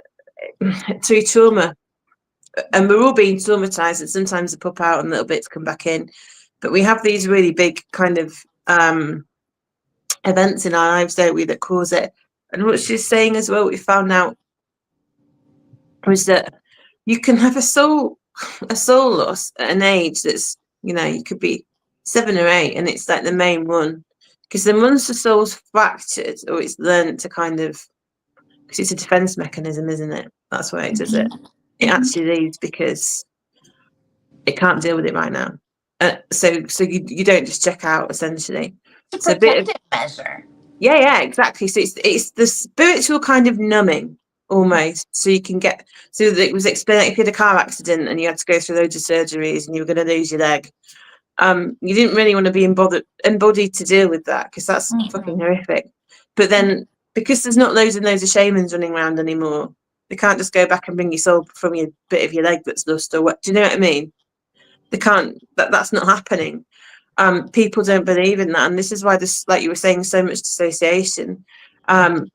through trauma, and we're all being traumatized, and sometimes they pop out and little bits come back in, but we have these really big kind of events in our lives, don't we, that cause it. And what she's saying as well, we found out, was that you can have a soul loss at an age that's, you could be 7 or 8, and it's like the main one, because then once the soul's fractured, or it's learned to kind of, because it's a defense mechanism, isn't it? That's why it does it. It actually leaves because it can't deal with it right now. So you don't just check out, essentially. It's a protective measure. Yeah, exactly. So it's the spiritual kind of numbing, almost. So you can get, so it was explained, like if you had a car accident and you had to go through loads of surgeries and you were going to lose your leg, you didn't really want to be embodied to deal with that, because that's fucking horrific. But then, because there's not loads and loads of shamans running around anymore, they can't just go back and bring your soul from your bit of your leg that's lost, or what? Do you know what I mean? They can't. That's not happening. People don't believe in that, and this is why this, like you were saying, so much dissociation. And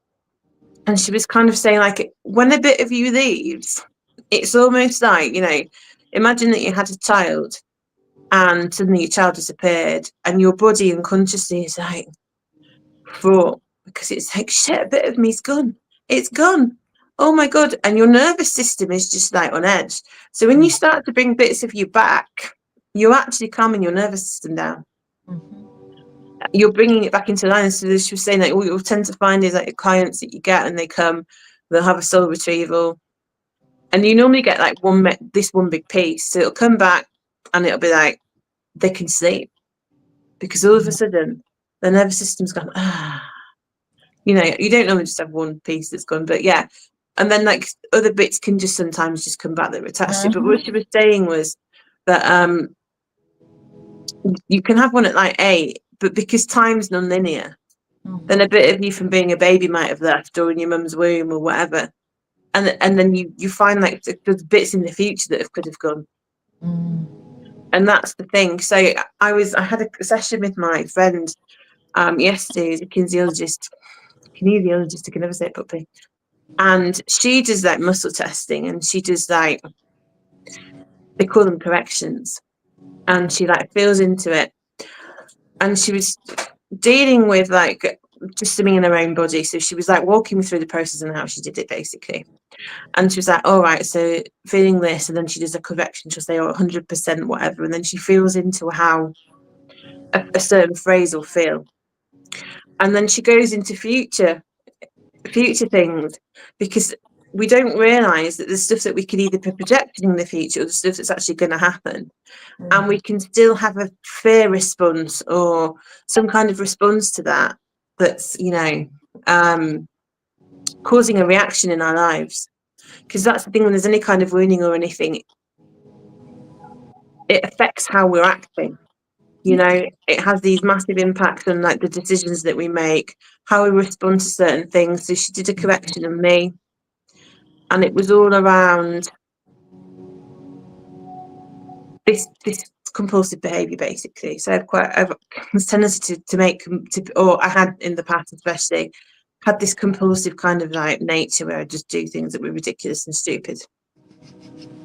she was kind of saying, like, when a bit of you leaves, it's almost like, imagine that you had a child and suddenly your child disappeared, and your body unconsciously is like fraught, because it's like, shit, a bit of me's gone. It's gone. Oh my God. And your nervous system is just like on edge. So when you start to bring bits of you back, you're actually calming your nervous system down. You're bringing it back into line. So she was saying, like, what you'll tend to find is, like, the clients that you get, and they come, they'll have a soul retrieval, and you normally get like this one big piece. So it'll come back, and it'll be like they can sleep, because all of a sudden the nervous system's gone. You don't normally just have one piece that's gone, but yeah. And then, like, other bits can just sometimes just come back that were attached to it. But what she was saying was that you can have one at like 8, but because time's non-linear, then a bit of you from being a baby might have left, or in your mum's womb or whatever, and then you find like there's bits in the future that could have gone. And that's the thing. So I had a session with my friend yesterday, who's a kinesiologist, I can never say it properly. And she does like muscle testing, and she does like, they call them corrections, and she like feels into it. And she was dealing with like just something in her own body. So she was like walking me through the process and how she did it, basically. And she was like, all right, so feeling this, and then she does a correction. She'll say, 100% whatever, and then she feels into how a certain phrase will feel. And then she goes into future things, because we don't realize that there's stuff that we can either be projecting in the future, or the stuff that's actually going to happen. And we can still have a fear response or some kind of response to that, that's causing a reaction in our lives. Because that's the thing, when there's any kind of wounding or anything, it affects how we're acting. It has these massive impacts on like the decisions that we make, how we respond to certain things. So she did a correction on me, and it was all around this compulsive behavior, basically. So I was tendency to make, or I had in the past especially, had this compulsive kind of like nature where I just do things that were ridiculous and stupid.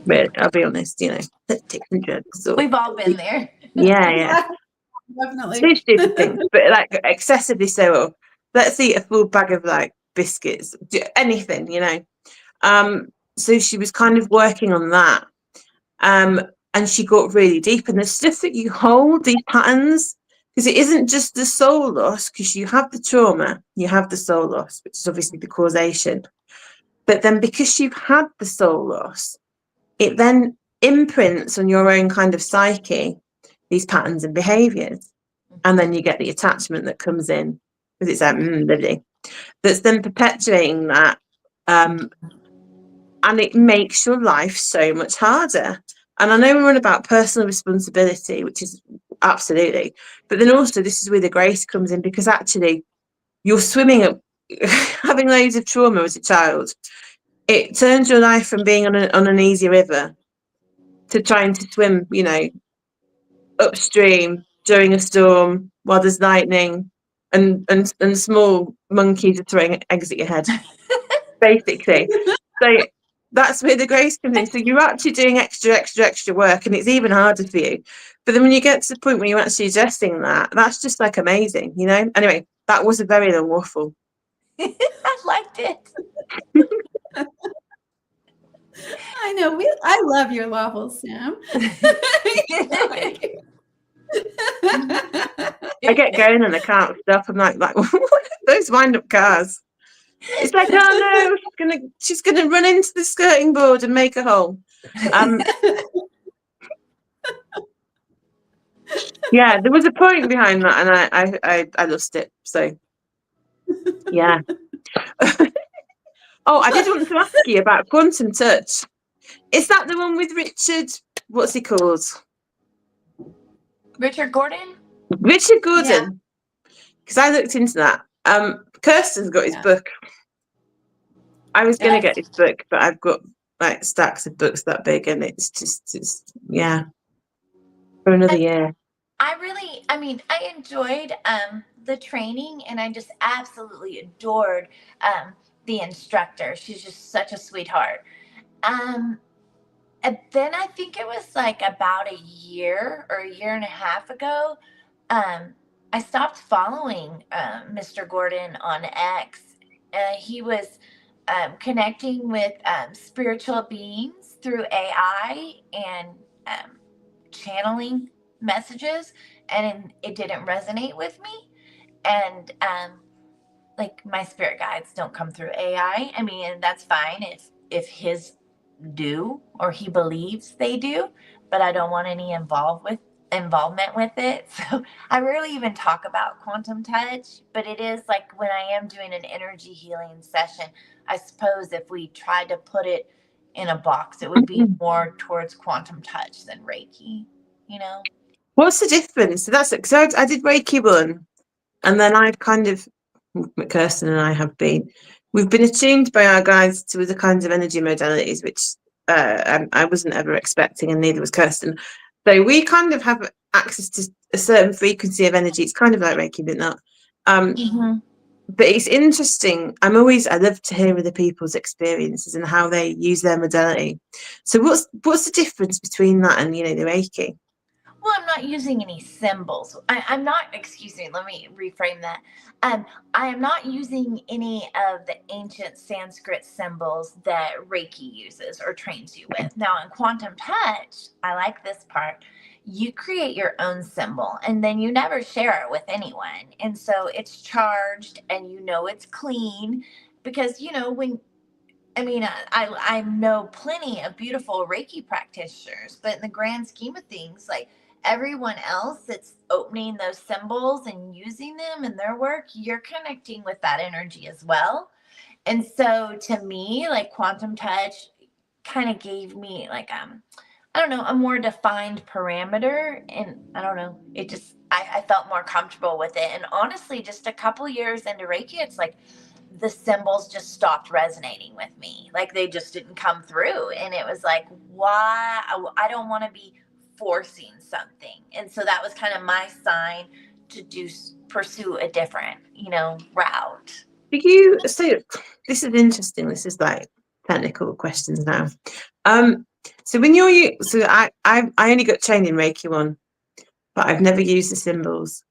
But I'll be honest, let's take some drugs. We've all been there. Yeah. Definitely. So stupid things, but like excessively so. Let's eat a full bag of like biscuits, anything, so she was kind of working on that. And she got really deep. And the stuff that you hold, these patterns, because it isn't just the soul loss, because you have the trauma, you have the soul loss, which is obviously the causation. But then because you've had the soul loss, it then imprints on your own kind of psyche, these patterns and behaviors. And then you get the attachment that comes in, because it's like, lovely, that's then perpetuating that. And it makes your life so much harder. And I know we're on about personal responsibility, which is absolutely, but then also this is where the grace comes in, because actually you're swimming up, having loads of trauma as a child. It turns your life from being on an easy river to trying to swim, you know, upstream during a storm while there's lightning and small monkeys are throwing eggs at your head, basically. So that's where the grace comes in. So you're actually doing extra work, and it's even harder for you. But then when you get to the point where you're actually addressing that, that's just like amazing, you know? Anyway, that was a very long waffle. I liked it. I know. I love your waffles, Sam. I get going and I can't stop. I'm like what are those wind-up cars? It's like, oh no, she's gonna run into the skirting board and make a hole. Yeah, there was a point behind that, and I lost it. So yeah. Oh, I did want to ask you about quantum touch. Is that the one with Richard? What's he called? Richard Gordon? Richard Gordon. Because I looked into that. Kirsten's got his book. I was going to get his book, but I've got like stacks of books that big, and it's yeah, for another year. I enjoyed the training, and I just absolutely adored the instructor. She's just such a sweetheart. And then I think it was like about a year or a year and a half ago, I stopped following Mr. Gordon on X. He was connecting with spiritual beings through AI and channeling messages, and it didn't resonate with me. And like, my spirit guides don't come through AI. I mean, and that's fine if his do, or he believes they do, but I don't want any involvement with it. So I rarely even talk about quantum touch, but it is like when I am doing an energy healing session, I suppose if we tried to put it in a box, it would be more towards quantum touch than Reiki, you know? What's the difference? So that's because I did Reiki one, and then I've kind of, Kirsten and I we've been attuned by our guides to other kinds of energy modalities, which I wasn't ever expecting, and neither was Kirsten. So we kind of have access to a certain frequency of energy. It's kind of like Reiki, but not. But it's interesting. I love to hear other people's experiences and how they use their modality. So what's the difference between that and, you know, the Reiki? Well, I'm not using any symbols. I'm not, excuse me, let me reframe that. I am not using any of the ancient Sanskrit symbols that Reiki uses or trains you with. Now, in quantum touch, I like this part. You create your own symbol, and then you never share it with anyone. And so it's charged, and you know it's clean, because, you know, I know plenty of beautiful Reiki practitioners, but in the grand scheme of things, like, everyone else that's opening those symbols and using them in their work, you're connecting with that energy as well. And so to me, like, quantum touch kind of gave me like, I don't know, a more defined parameter. And I don't know, it just, I felt more comfortable with it. And honestly, just a couple years into Reiki, it's like the symbols just stopped resonating with me. Like, they just didn't come through. And it was like, why? I don't want to be forcing something. And so that was kind of my sign to pursue a different, you know, route. So this is interesting. This is like technical questions now. So when I only got trained in Reiki 1, but I've never used the symbols.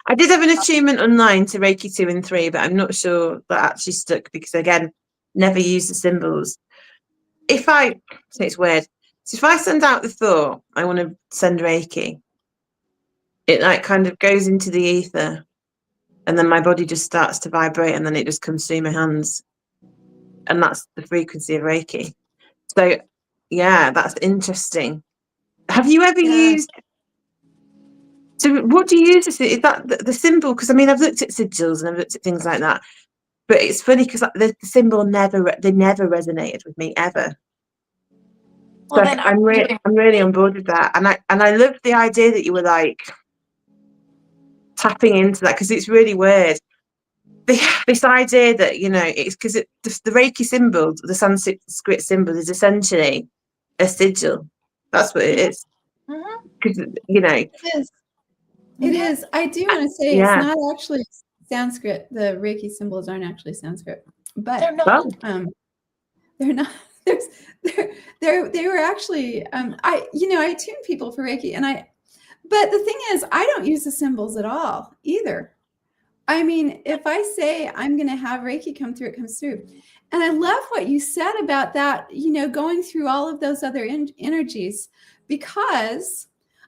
I did have an attunement online to Reiki 2 and 3, but I'm not sure that actually stuck, because again, never use the symbols. If I say it's weird, so if I send out the thought, I want to send Reiki, it like kind of goes into the ether, and then my body just starts to vibrate, and then it just comes through my hands, and that's the frequency of Reiki. So yeah, that's interesting. Have you ever used? So what do you use? Is that the symbol? Because I mean, I've looked at sigils and I've looked at things like that, but it's funny because the symbol never resonated with me ever. Well, So then I'm really on board with that, and I love the idea that you were like tapping into that, because it's really weird. This idea that, you know, it's because the Reiki symbol, the Sanskrit symbol, is essentially a sigil. That's what it is. Because you know, It is. It is. I do want to say yeah. it's not actually Sanskrit. The Reiki symbols aren't actually Sanskrit, but they're not. they're not. They were actually. I tune people for Reiki, but the thing is, I don't use the symbols at all either. I mean, if I say I'm going to have Reiki come through, it comes through. And I love what you said about that, you know, going through all of those other energies, because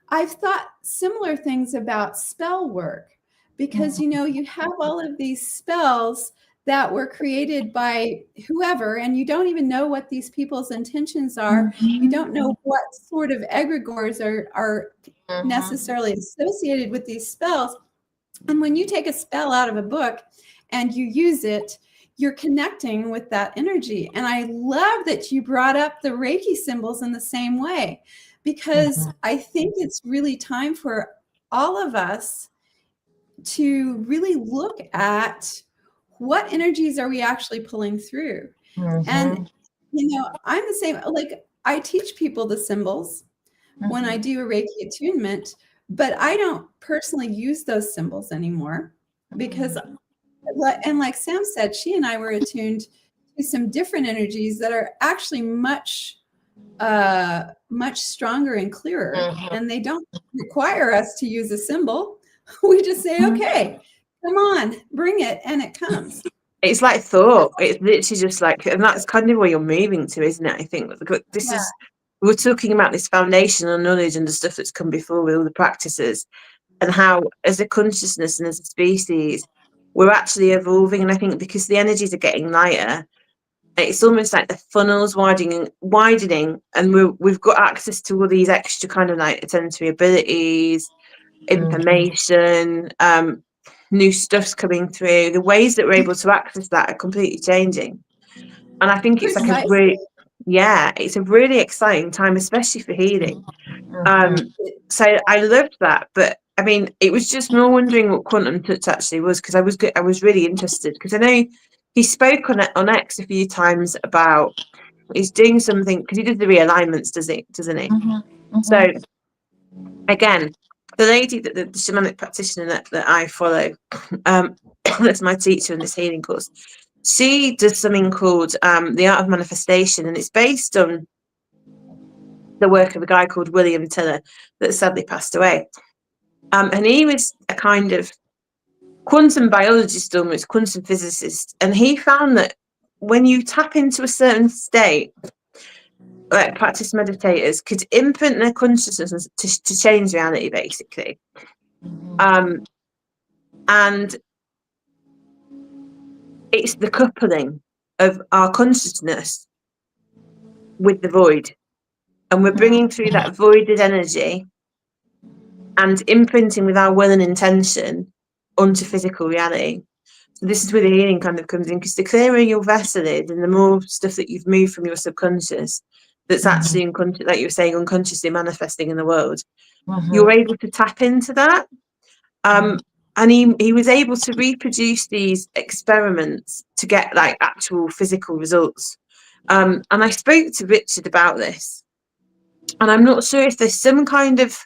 I've thought similar things about spell work, because, you know, you have all of these spells that were created by whoever, and you don't even know what these people's intentions are. You don't know what sort of egregores are necessarily associated with these spells. And when you take a spell out of a book and you use it, you're connecting with that energy. And I love that you brought up the Reiki symbols in the same way, because I think it's really time for all of us to really look at what energies are we actually pulling through. And, you know, I'm the same, like I teach people the symbols when I do a Reiki attunement, but I don't personally use those symbols anymore, because, and like Sam said, she and I were attuned to some different energies that are actually much stronger and clearer, and they don't require us to use a symbol. We just say, okay, come on, bring it, and it comes. It's like thought. It's literally just like, and that's kind of where you're moving to, isn't it? I think this is, we're talking about this foundational knowledge and the stuff that's come before with all the practices, and how as a consciousness and as a species we're actually evolving. And I think because the energies are getting lighter, it's almost like the funnel's widening, and we've got access to all these extra kind of like sensory abilities, information, new stuff's coming through. The ways that we're able to access that are completely changing, and I think it's like it's a really exciting time, especially for healing. So I loved that. But I mean, it was just more wondering what quantum touch actually was, because I was really interested, because I know he spoke on X a few times about he's doing something, because he does the realignments, doesn't he? So again, the lady the shamanic practitioner that I follow, that's my teacher in this healing course, she does something called the art of manifestation, and it's based on the work of a guy called William Tiller that sadly passed away. And he was a kind of quantum biologist, almost quantum physicist, and he found that when you tap into a certain state, like practice meditators could imprint their consciousness to change reality, basically. And it's the coupling of our consciousness with the void, and we're bringing through that voided energy and imprinting with our will and intention onto physical reality. So this is where the healing kind of comes in, because the clearer your vessel is and the more stuff that you've moved from your subconscious that's actually like you were saying, unconsciously manifesting in the world, you're able to tap into that. And he was able to reproduce these experiments to get like actual physical results. And I spoke to Richard about this, and I'm not sure if there's some kind of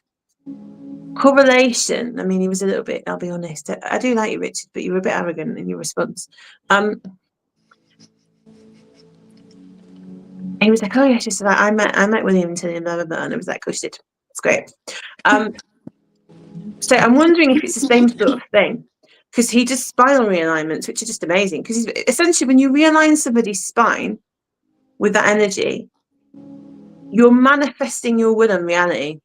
correlation. I mean, he was a little bit, I'll be honest, I do like you, Richard, but you were a bit arrogant in your response. He was like, oh yeah, just like I met William Tiller, blah blah blah, and I was like, oh shit, it's great. So I'm wondering if it's the same sort of thing. because he does spinal realignments, which are just amazing. Because essentially, when you realign somebody's spine with that energy, you're manifesting your will and reality.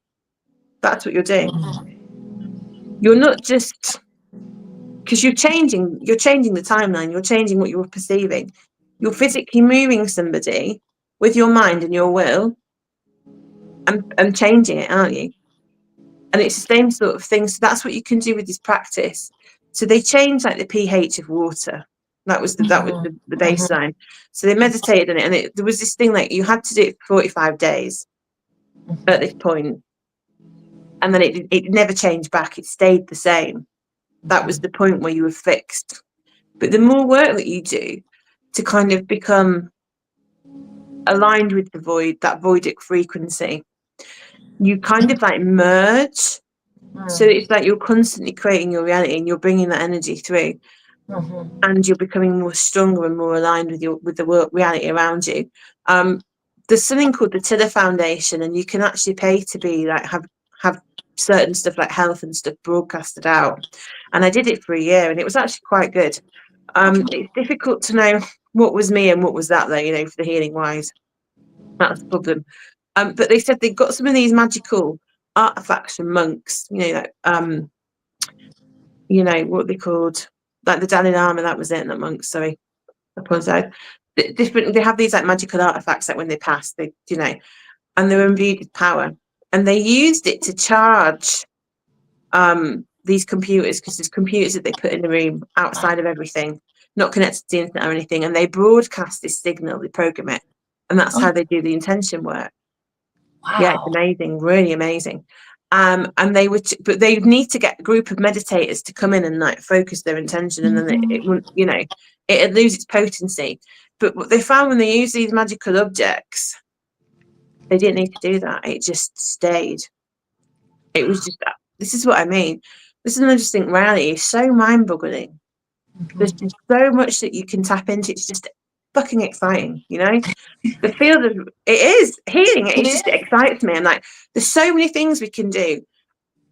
That's what you're doing. You're not just, because you're changing the timeline, you're changing what you're perceiving. You're physically moving somebody with your mind and your will and changing it, aren't you? And it's the same sort of thing. So that's what you can do with this practice. So they changed like the pH of water. That was the baseline. So they meditated on it, and there was this thing like you had to do it for 45 days at this point, and then it never changed back. It stayed the same. That was the point where you were fixed. But the more work that you do to kind of become aligned with the void, that voidic frequency, you kind of like merge. So it's like you're constantly creating your reality, and you're bringing that energy through, and you're becoming more stronger and more aligned with the reality around you. There's something called the Tiller Foundation, and you can actually pay to be like have certain stuff like health and stuff broadcasted out. And I did it for a year, and it was actually quite good. It's difficult to know what was me and what was that, though, for the healing wise. That's the problem. But they said they got some of these magical artifacts from monks, like what they called, like the Dalai Lama. That was it, not monks. Sorry, I apologize. Different. They have these like magical artifacts, like when they pass, and they were imbued with power, and they used it to charge these computers, because there's computers that they put in the room outside of everything, not connected to the internet or anything, and they broadcast this signal, they program it, and that's how they do the intention work. Wow. Yeah, it's amazing, really amazing. And they would, but they need to get a group of meditators to come in and like focus their intention, and then it'd lose its potency. But what they found when they used these magical objects, they didn't need to do that. It just stayed. It was just that. This is what I mean. This is an interesting reality. It's so mind-boggling. There's just so much that you can tap into. It's just fucking exciting, The field of it is healing. It just excites me. I'm like, there's so many things we can do.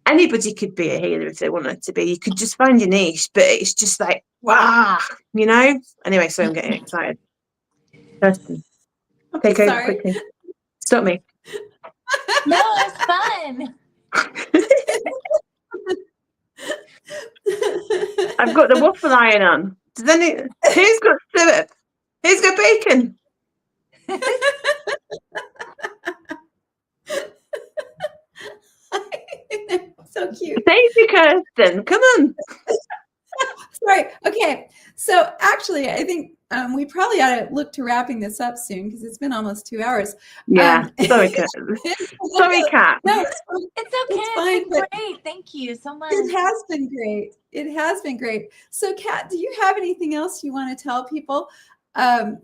Anybody could be a healer if they wanted to be. You could just find your niche, but it's just like, wow, Anyway, so I'm getting excited. Kirsten, take over quickly. Stop me. No, it's fun. I've got the waffle iron on. Who's got syrup? Who's got bacon? So cute. Thank you, Kirsten. Come on. Sorry. Okay. So actually, I think we probably ought to look to wrapping this up soon, because it's been almost 2 hours. Yeah. Sorry, Kat. Sorry, Kat. No, it's okay. It's fine, been great. Thank you so much. It has been great. It has been great. So, Kat, do you have anything else you want to tell people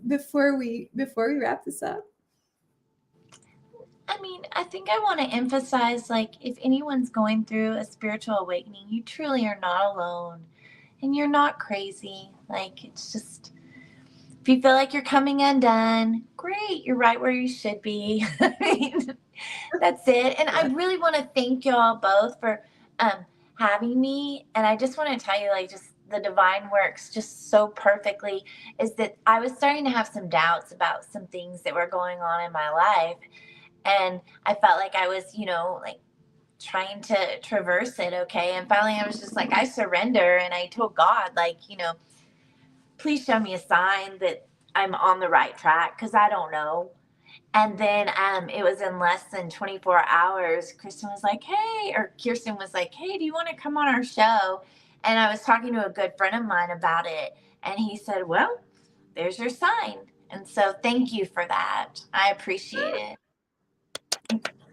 before we wrap this up? I mean, I think I want to emphasize, like, if anyone's going through a spiritual awakening, you truly are not alone, and you're not crazy. Like, it's just, if you feel like you're coming undone, great, you're right where you should be. I mean, that's it. And I really want to thank y'all both for having me. And I just want to tell you, like, just the divine works just so perfectly, is that I was starting to have some doubts about some things that were going on in my life. And I felt like I was, like trying to traverse it. Okay. And finally I was just like, I surrender. And I told God, like, please show me a sign that I'm on the right track, because I don't know. And then it was in less than 24 hours. Kirsten was like, hey, do you want to come on our show? And I was talking to a good friend of mine about it. And he said, well, there's your sign. And so thank you for that. I appreciate it.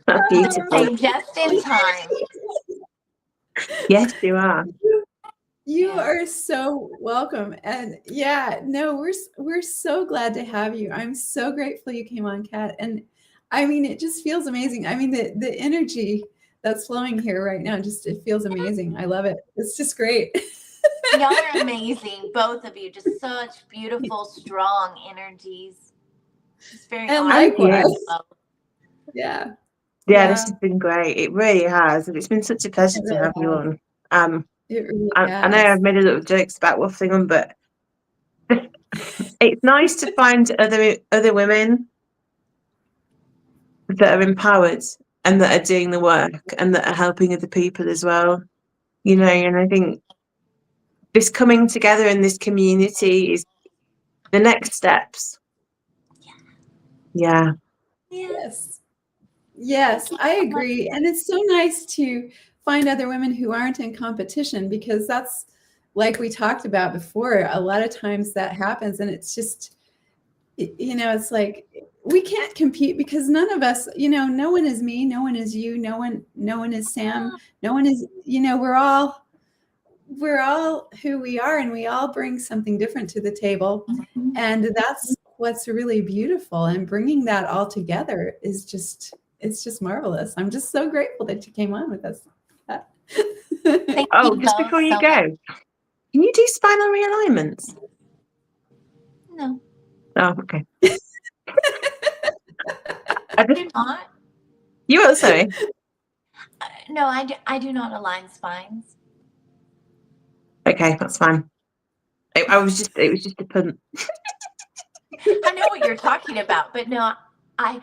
That's beautiful. Just in time. Yes, you are. You are so welcome. And we're so glad to have you. I'm so grateful you came on, Kat. And I mean, it just feels amazing. I mean, the energy that's flowing here right now, it feels amazing. I love it. It's just great. Y'all are amazing, both of you. Just such beautiful, strong energies. It's very likewise. Yeah, this has been great. It really has. And it's been such a pleasure to have you on. It really I know has. I've made a little jokes about waffling on, but it's nice to find other women that are empowered and that are doing the work and that are helping other people as well. You know, and I think this coming together in this community is the next steps. Yeah. Yes. Yes, I agree. And it's so nice to find other women who aren't in competition, because that's, like we talked about before, a lot of times that happens, and it's just, you know, it's like we can't compete because none of us, you know, no one is me, no one is you, no one is Sam, no one is, you know, we're all who we are, and we all bring something different to the table. And that's what's really beautiful. And bringing that all together is just, it's just marvelous. I'm just so grateful that you came on with us. Thank Oh, you just both before you so go, much. can you do spinal realignments? No, Oh, okay. I do not. You will, sorry. No, I do not align spines. Okay, that's fine. It was just a punt. I know what you're talking about, but no, I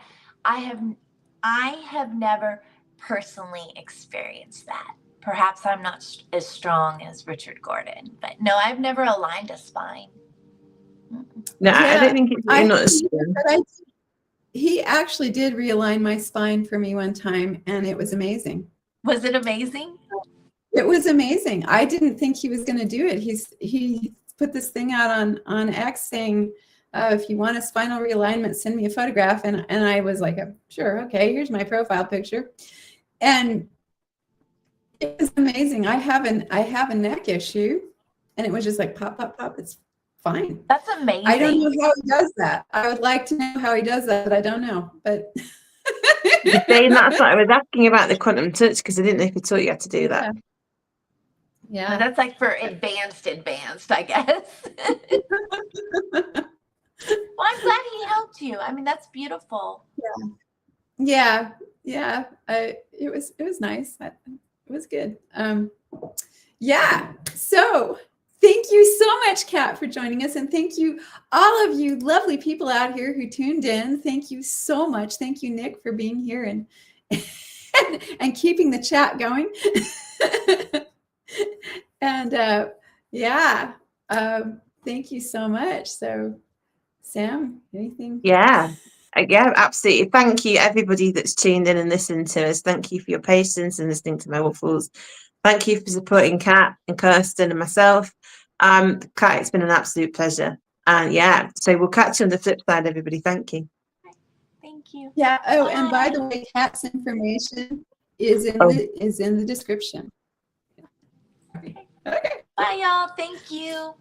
have never personally experienced that. Perhaps I'm not as strong as Richard Gordon, but no, I've never aligned a spine. No, I Yeah, don't think it's you're not as strong. He actually did realign my spine for me one time, and it was amazing. Was it amazing? It was amazing. I didn't think he was going to do it. He put this thing out on X saying, if you want a spinal realignment, send me a photograph. And I was like, sure, okay, here's my profile picture. And it was amazing. I have a neck issue, and it was just like pop, pop, pop. It's fine. That's amazing. I don't know how he does that. I would like to know how he does that, but I don't know. But See, that's what I was asking about the quantum touch, because I didn't know if he taught you how to do that. Yeah. No, that's like for advanced, I guess. Well, I'm glad he helped you. I mean, that's beautiful. Yeah. It was nice. It was good. Yeah. So thank you so much, Kat, for joining us. And thank you, all of you lovely people out here who tuned in. Thank you so much. Thank you, Nick, for being here and and keeping the chat going. And thank you so much. So Sam, anything? Yeah, absolutely. Thank you, everybody that's tuned in and listened to us. Thank you for your patience and listening to my waffles. Thank you for supporting Kat and Kirsten and myself. Kat, it's been an absolute pleasure. And yeah, so we'll catch you on the flip side, everybody. Thank you. Thank you. Yeah. Oh, and by the way, Kat's information is in the description. Okay. Bye, y'all. Thank you.